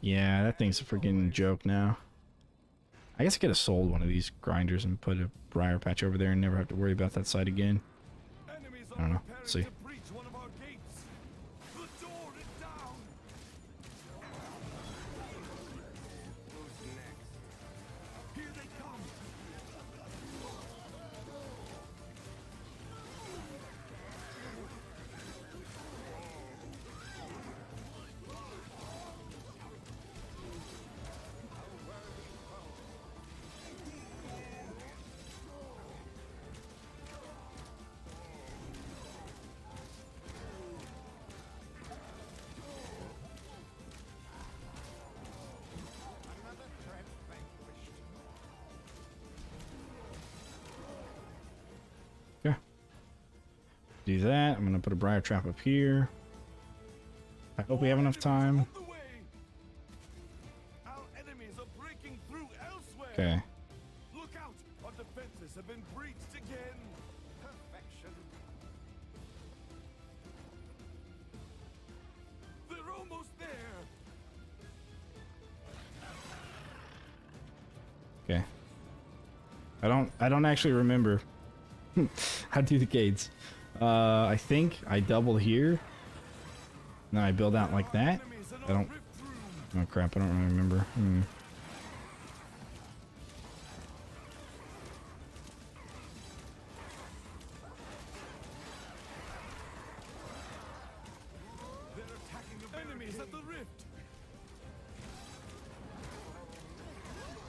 Yeah, that thing's a freaking joke now. I guess I could have sold one of these grinders and put a briar patch over there and never have to worry about that side again. I don't know. Let's see. Do that. I'm gonna put a briar trap up here. I hope we have enough time. Okay. Look out! Our defenses have been breached again. Perfection. They're almost there. Okay. I don't actually remember how to do the gates. I think I double here. Now I build out like that. I don't... Oh crap, I don't really remember.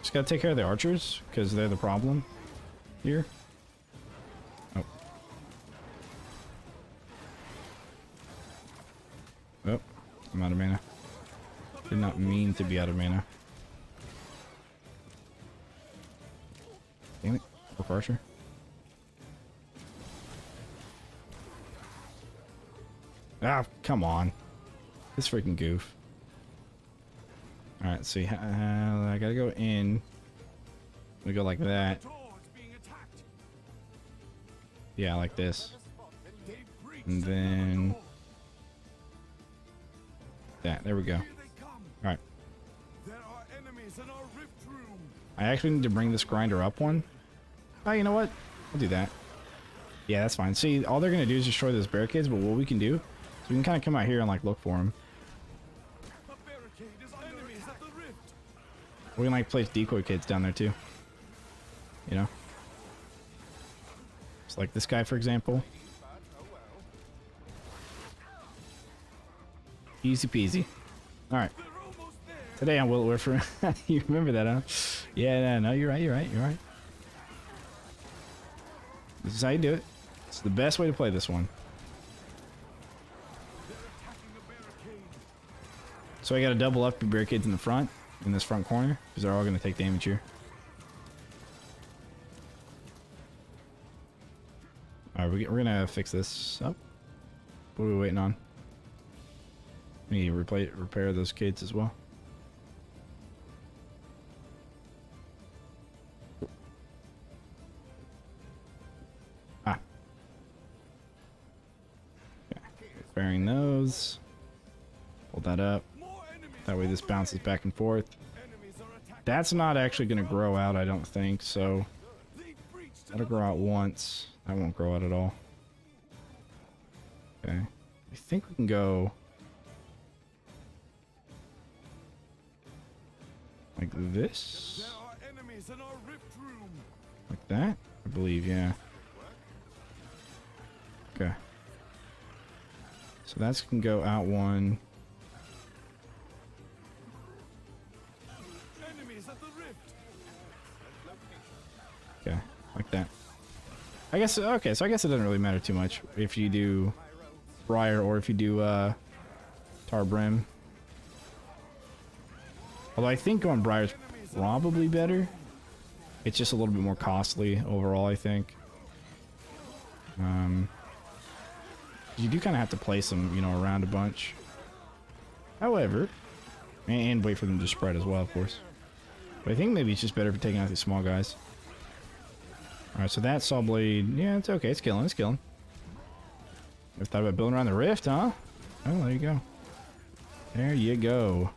Just gotta take care of the archers, because they're the problem here. Oh. Oh, I'm out of mana. Did not mean to be out of mana. Damn it. Orc archer. Ah, come on. This freaking goof. Alright, see, I gotta go in. We go like that. Yeah, like this. And then... that, there we go. Alright. I actually need to bring this grinder up one. Oh, you know what? I'll do that. Yeah, that's fine. See, all they're gonna do is destroy those barricades, but what we can do is we can kind of come out here and like look for them. We can like place decoy kids down there too. You know? It's like this guy, for example. Easy peasy. Alright. Today on Will Warfare. You remember that, huh? Yeah, no, you're right, you're right, you're right. This is how you do it. It's the best way to play this one. So I gotta double up the barricades in the front, in this front corner, because they're all gonna take damage here. Alright, we're gonna fix this up. What are we waiting on? We need to repair those kids as well. Ah. Okay. Repairing those. Hold that up. That way this bounces back and forth. That's not actually going to grow out, I don't think, so... that'll grow out once. That won't grow out at all. Okay. I think we can go... like this? Like that? I believe, yeah. Okay. So that's can go out one. Okay, like that. I guess, okay, so I guess it doesn't really matter too much if you do Briar or if you do Tar Brim. Although I think going Briar is probably better. It's just a little bit more costly overall, I think. You do kind of have to place them, you know, around a bunch. However, and wait for them to spread as well, of course. But I think maybe it's just better for taking out these small guys. Alright, so that saw blade, yeah, it's okay. It's killing, it's killing. Ever thought about building around the rift, huh? Oh, there you go. There you go.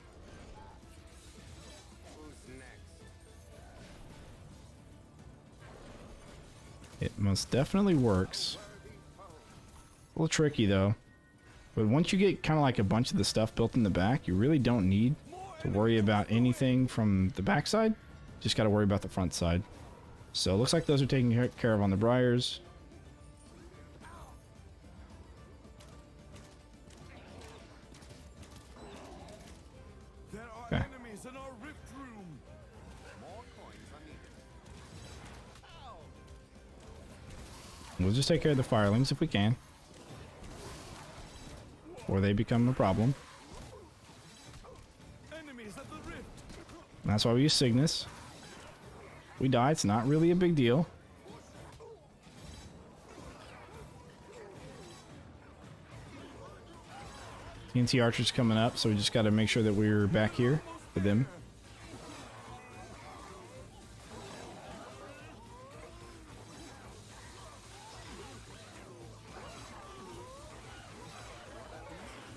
Who's next? It most definitely works. A little tricky though. But once you get kind of like a bunch of the stuff built in the back, you really don't need to worry about anything from the back side. Just got to worry about the front side. So it looks like those are taken care of on the briars. There are Okay. enemies in our rift room. More coins are needed. We'll just take care of the firelings if we can. Or they become a problem. Enemies at the rift. And that's why we use Cygnus. We die, it's not really a big deal. TNT archers coming up, so we just got to make sure that we're back here for them.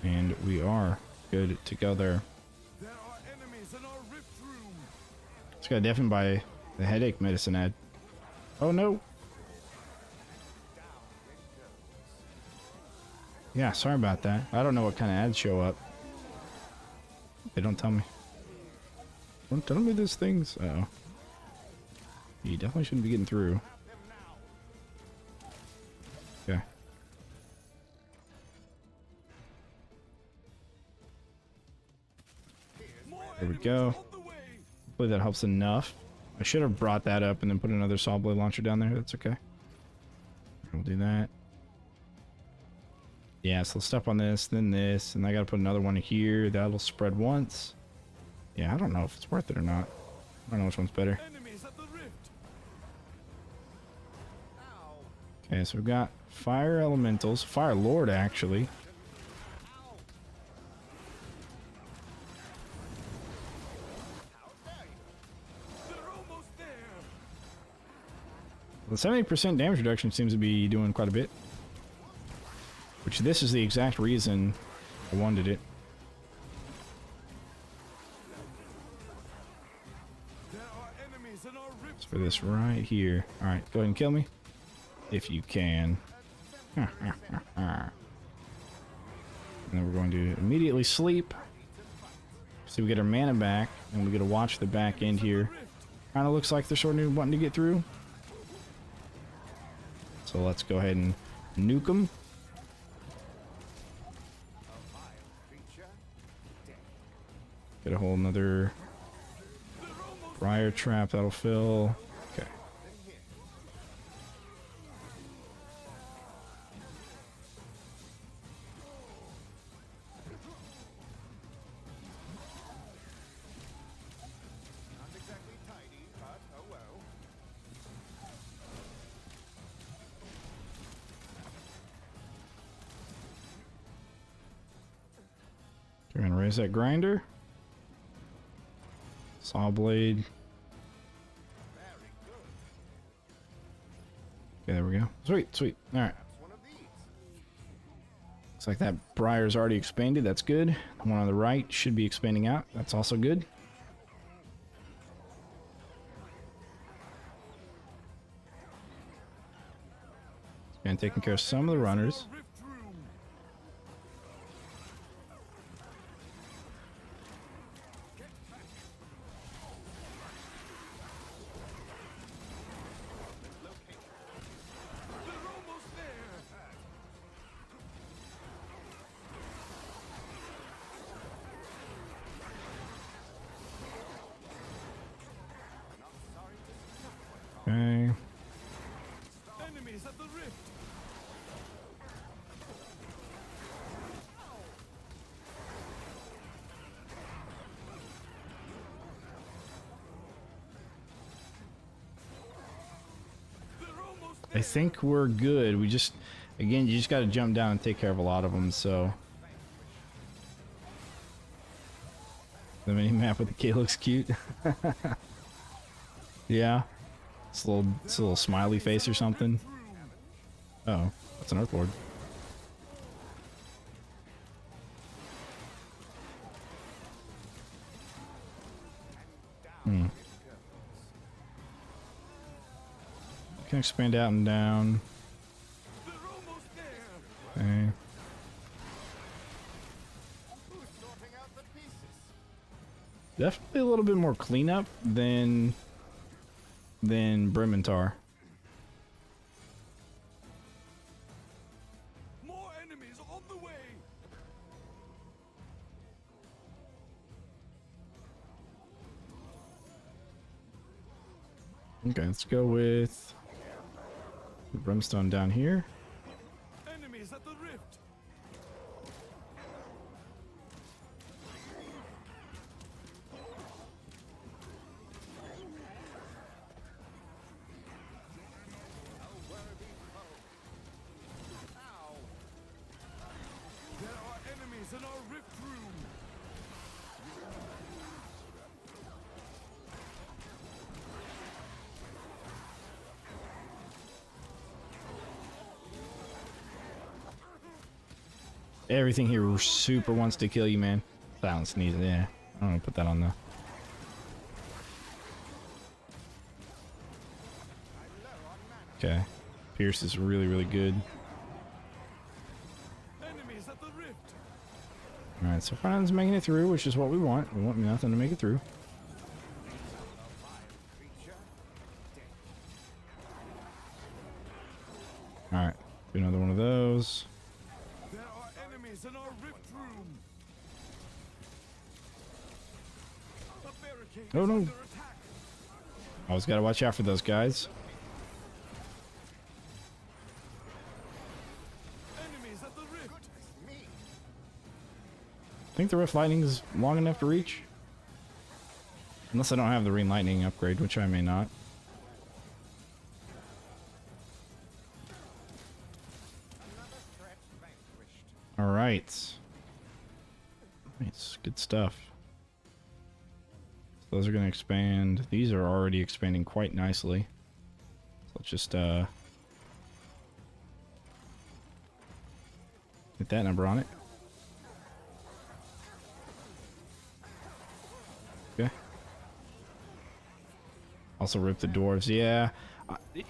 And we are good to go there. There are enemies in our rift room. Just got deafened by the headache medicine ad. Oh no! Yeah, sorry about that. I don't know what kind of ads show up. They don't tell me. Don't tell me these things. Uh-oh. You definitely shouldn't be getting through. Okay. There we go. On the way. Hopefully that helps enough. I should have brought that up and then put another saw blade launcher down there. That's okay. We'll do that. Yeah, so let's step on this, then this, and I gotta put another one here. That'll spread once. Yeah, I don't know if it's worth it or not. I don't know which one's better. Enemies at the rift. Okay, so we've got fire elementals, fire lord actually. They're almost there. The 70% damage reduction seems to be doing quite a bit. Which this is the exact reason I wanted it. There are enemies in our rift. It's for this right here. Alright, go ahead and kill me. If you can. And then we're going to immediately sleep. So we get our mana back, and we get to watch the back end here. Kind of looks like they're sort of wanting to get through. So let's go ahead and nuke them. Get a whole nother briar trap that'll fill. Okay. Not exactly tidy, but oh well. We're gonna raise that grinder. Saw blade. Very good. Okay, there we go. Sweet, sweet. All right. That's one of these. Looks like that briar's already expanded. That's good. The one on the right should be expanding out. That's also good. And taking care of some of the runners. Rift room. They're almost there. Okay. Enemies at the rift. They're almost I think we're good. We just, again, you just got to jump down and take care of a lot of them, so. The mini map with the K looks cute. Yeah. It's a little smiley face or something. Oh, that's an Earth Lord. Can expand out and down. They're almost there. Okay. Who's sorting out the pieces? Definitely a little bit more cleanup than Brementar. More enemies on the way. Okay, let's go with the Brimstone down here. Enemies at the rift. There are enemies in our rift room. Everything here super wants to kill you, man. Silence needs it, yeah. I'm gonna put that on the. Okay. Pierce is really, really good. Enemies at the rift. Alright, so Front's making it through, which is what we want. We want nothing to make it through. Alright, do another one of those. There are enemies in our rift room. A barricade Oh, is no. under attack. Always gotta watch out for those guys. Enemies at the rift. Think the Rift Lightning is long enough to reach? Unless I don't have the Green Lightning upgrade, which I may not. Alright. It's good stuff. So those are going to expand. These are already expanding quite nicely. So let's just get that number on it. Okay. Also rip the dwarves. Yeah.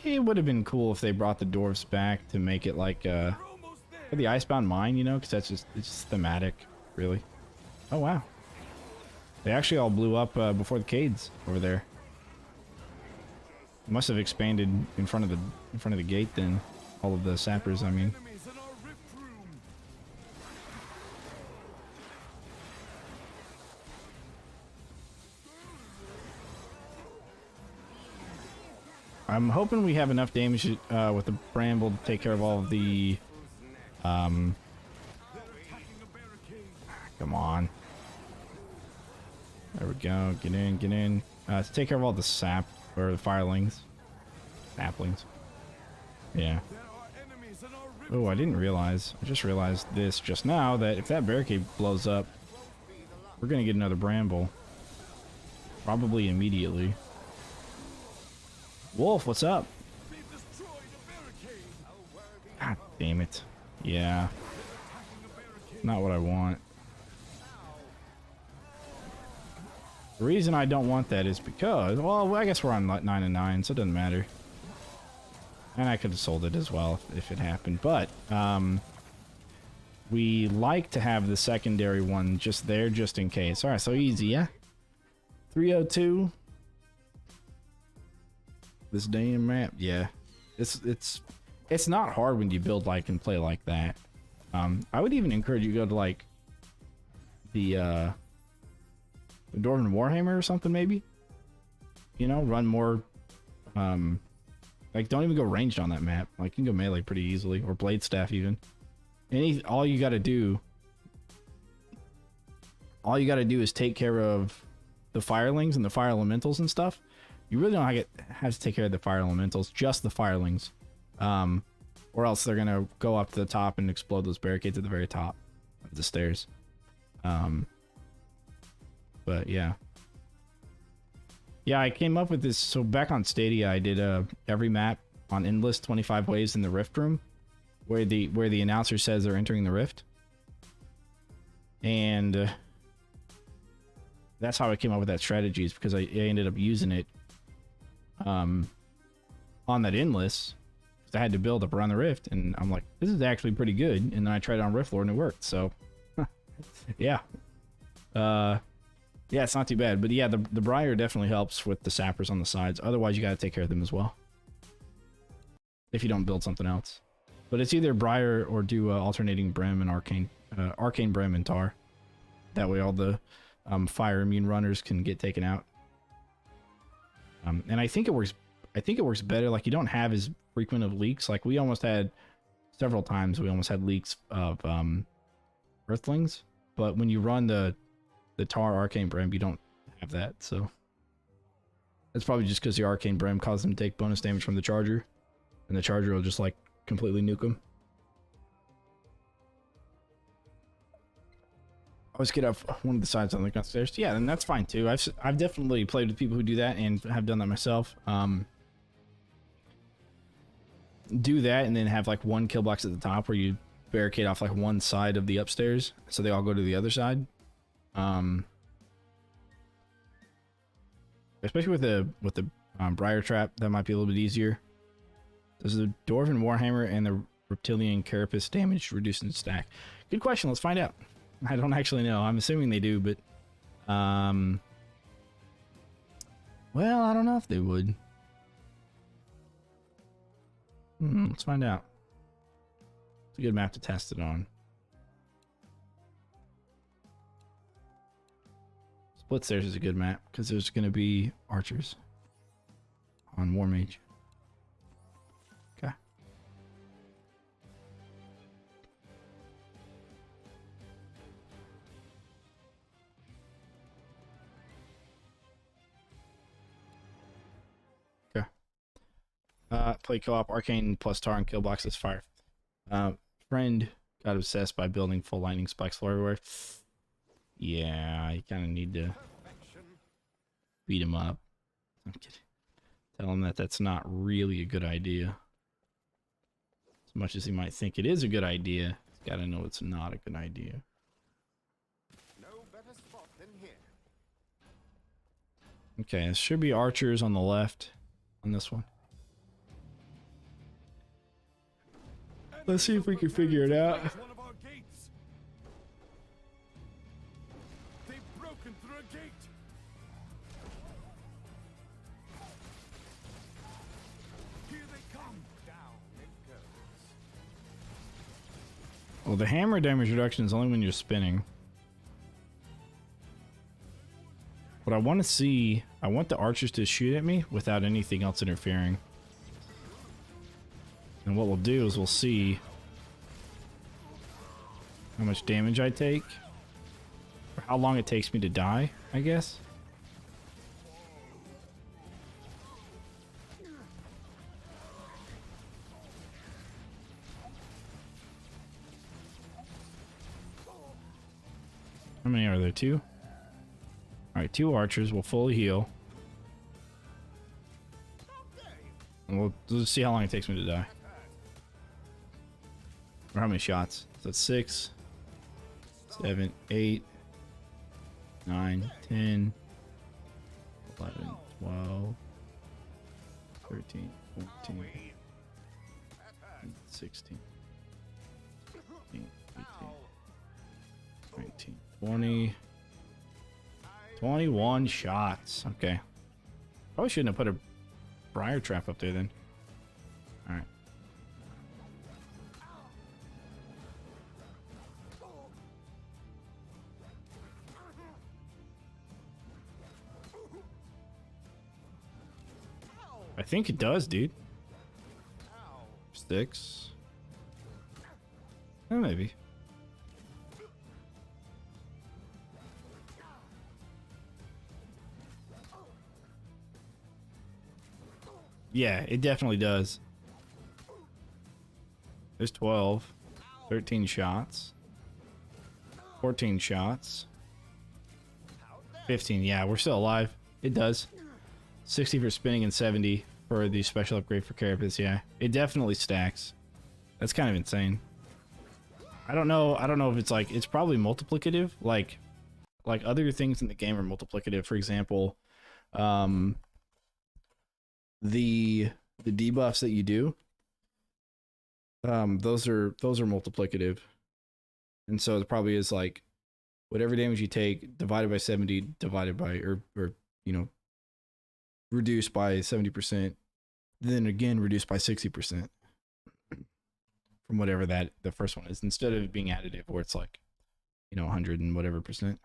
It would have been cool if they brought the dwarves back to make it like We're almost there. for the Icebound Mine, you know, because that's just, it's just thematic, really. Oh wow, they actually all blew up before the Cades over there. Must have expanded in front of the gate then. All of the sappers, I mean. Enemies in our rift room. I'm hoping we have enough damage with the Bramble to take care of all of the. They're attacking a barricade. Come on. There we go. Get in, get in. To take care of all the sap or the firelings, saplings. Yeah. There are enemies in our rift Oh, I didn't realize. I just realized this just now that if that barricade blows up, we're gonna get another Bramble. Probably immediately. Wolf, what's up? We've destroyed a barricade. God damn it. Yeah, Attacking a barricade. not what I want. The reason I don't want that is because, well, I guess we're on 9 and 9, so it doesn't matter. And I could have sold it as well if it happened, but we like to have the secondary one just there, just in case. All right, so easy, yeah. 302. This damn map, yeah. It's not hard when you build like and play like that. I would even encourage you to go to like the Dwarven Warhammer or something, maybe. You know, run more. Like, don't even go ranged on that map. Like, you can go melee pretty easily, or blade staff even. All you got to do is take care of the firelings and the fire elementals and stuff. You really don't have to take care of the fire elementals, just the firelings. Or else they're gonna go up to the top and explode those barricades at the very top of the stairs. But yeah. Yeah, I came up with this. So back on Stadia, I did every map on Endless 25 ways in the Rift room, where the announcer says they're entering the Rift. And that's how I came up with that strategy, is because I ended up using it on that Endless. I had to build up around the Rift, and I'm like, this is actually pretty good. And then I tried it on Rift Lord and it worked. So yeah. Yeah, it's not too bad. But yeah, the Briar definitely helps with the sappers on the sides. Otherwise, you got to take care of them as well, if you don't build something else. But it's either Briar or do alternating Brim and Arcane Brim and Tar. That way all the fire immune runners can get taken out. And I think it works better. Like, you don't have as frequent of leaks. Like, we almost had several times we almost had leaks of Earthlings. But when you run the Tar Arcane Brim, you don't have that. So that's probably just because the Arcane Brim causes them to take bonus damage from the Charger, and the Charger will just like completely nuke them. Always get off one of the sides on the downstairs. Yeah, then that's fine too. I've definitely played with people who do that and have done that myself. Do that and then have like one kill box at the top where you barricade off like one side of the upstairs, so they all go to the other side. Especially with the Briar Trap, that might be a little bit easier. Does the Dwarven Warhammer and the Reptilian Carapace damage reduce in stack? Good question. Let's find out. I don't actually know. I'm assuming they do, but well, I don't know if they would. Let's find out. It's a good map to test it on. Split Stairs is a good map because there's going to be archers on War Mage. Okay. Okay. Play co-op Arcane plus Tar and kill boxes fire. Friend got obsessed by building full lightning spikes everywhere. Yeah, you kind of need to beat him up. I'm kidding. Tell him that that's not really a good idea. As much as he might think it is a good idea, he's got to know it's not a good idea. No better spot than here. Okay, there should be archers on the left on this one. Let's see if we can figure it out. One of our gates. They've broken through a gate. Here they come. Down it goes. Well, the hammer damage reduction is only when you're spinning. What I want to see, I want the archers to shoot at me without anything else interfering. And what we'll do is we'll see how much damage I take, or how long it takes me to die, I guess. How many are there? 2? Alright, 2 archers will fully heal. And we'll just see how long it takes me to die. Or how many shots. So that's 6, 7, 8, 9, 10, 11, 12, 13, 14, 16, 17, 18, 19, 20, 21 shots. Okay. Probably shouldn't have put a Briar Trap up there then. Alright. I think it does, dude. Sticks. Maybe. Yeah, it definitely does. There's 12. 13 shots. 14 shots. 15. Yeah, we're still alive. It does. 60 for spinning and 70 for the special upgrade for Carapace. Yeah, it definitely stacks. That's kind of insane. I don't know if it's like, it's probably multiplicative. Like other things in the game are multiplicative. For example, the debuffs that you do, those are multiplicative. And so it probably is like whatever damage you take divided by 70 divided by or you know, reduced by 70%, then again reduced by 60% from whatever that the first one is, instead of it being additive where it's like, you know, 100 and whatever percent.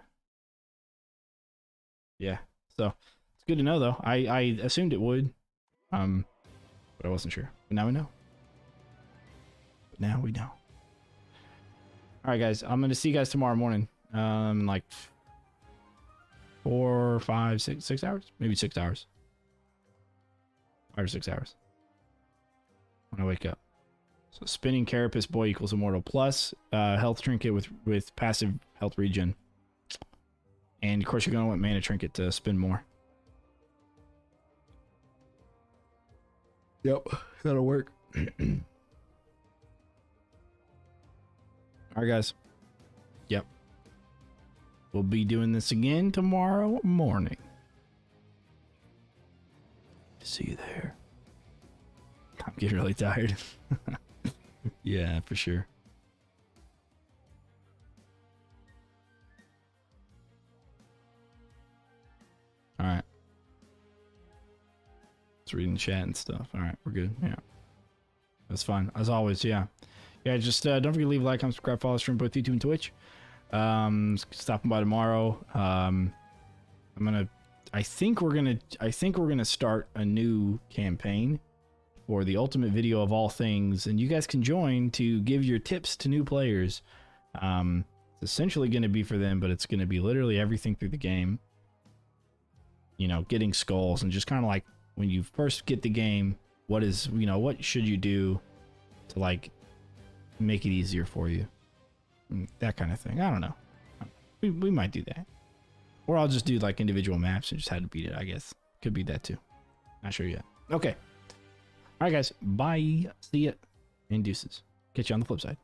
Yeah, so it's good to know though. I assumed it would, but I wasn't sure. But now we know. Now we know. All right, guys. I'm gonna see you guys tomorrow morning. Like 4, 5, 6 hours, maybe 6 hours. 5 or 6 hours when I wake up. So spinning Carapace Boy equals immortal plus health trinket with passive health regen. And of course you're gonna want mana trinket to spin more. Yep, that'll work. Alright guys. Yep. We'll be doing this again tomorrow morning. See you there. I'm getting really tired. Yeah, for sure. All right. It's reading chat and stuff. All right, we're good. Yeah, that's fine. As always, yeah. Yeah, just don't forget to leave a like, comment, subscribe, follow us from both YouTube and Twitch. Stopping by tomorrow. I think we're gonna start a new campaign for the ultimate video of all things, and you guys can join to give your tips to new players. It's essentially going to be for them, but it's going to be literally everything through the game. You know, getting skulls and just kind of like when you first get the game, what should you do to like make it easier for you? That kind of thing. I don't know. We might do that. Or I'll just do like individual maps and just how to beat it, I guess. Could be that too. Not sure yet. Okay. All right, guys. Bye. See ya. And deuces. Catch you on the flip side.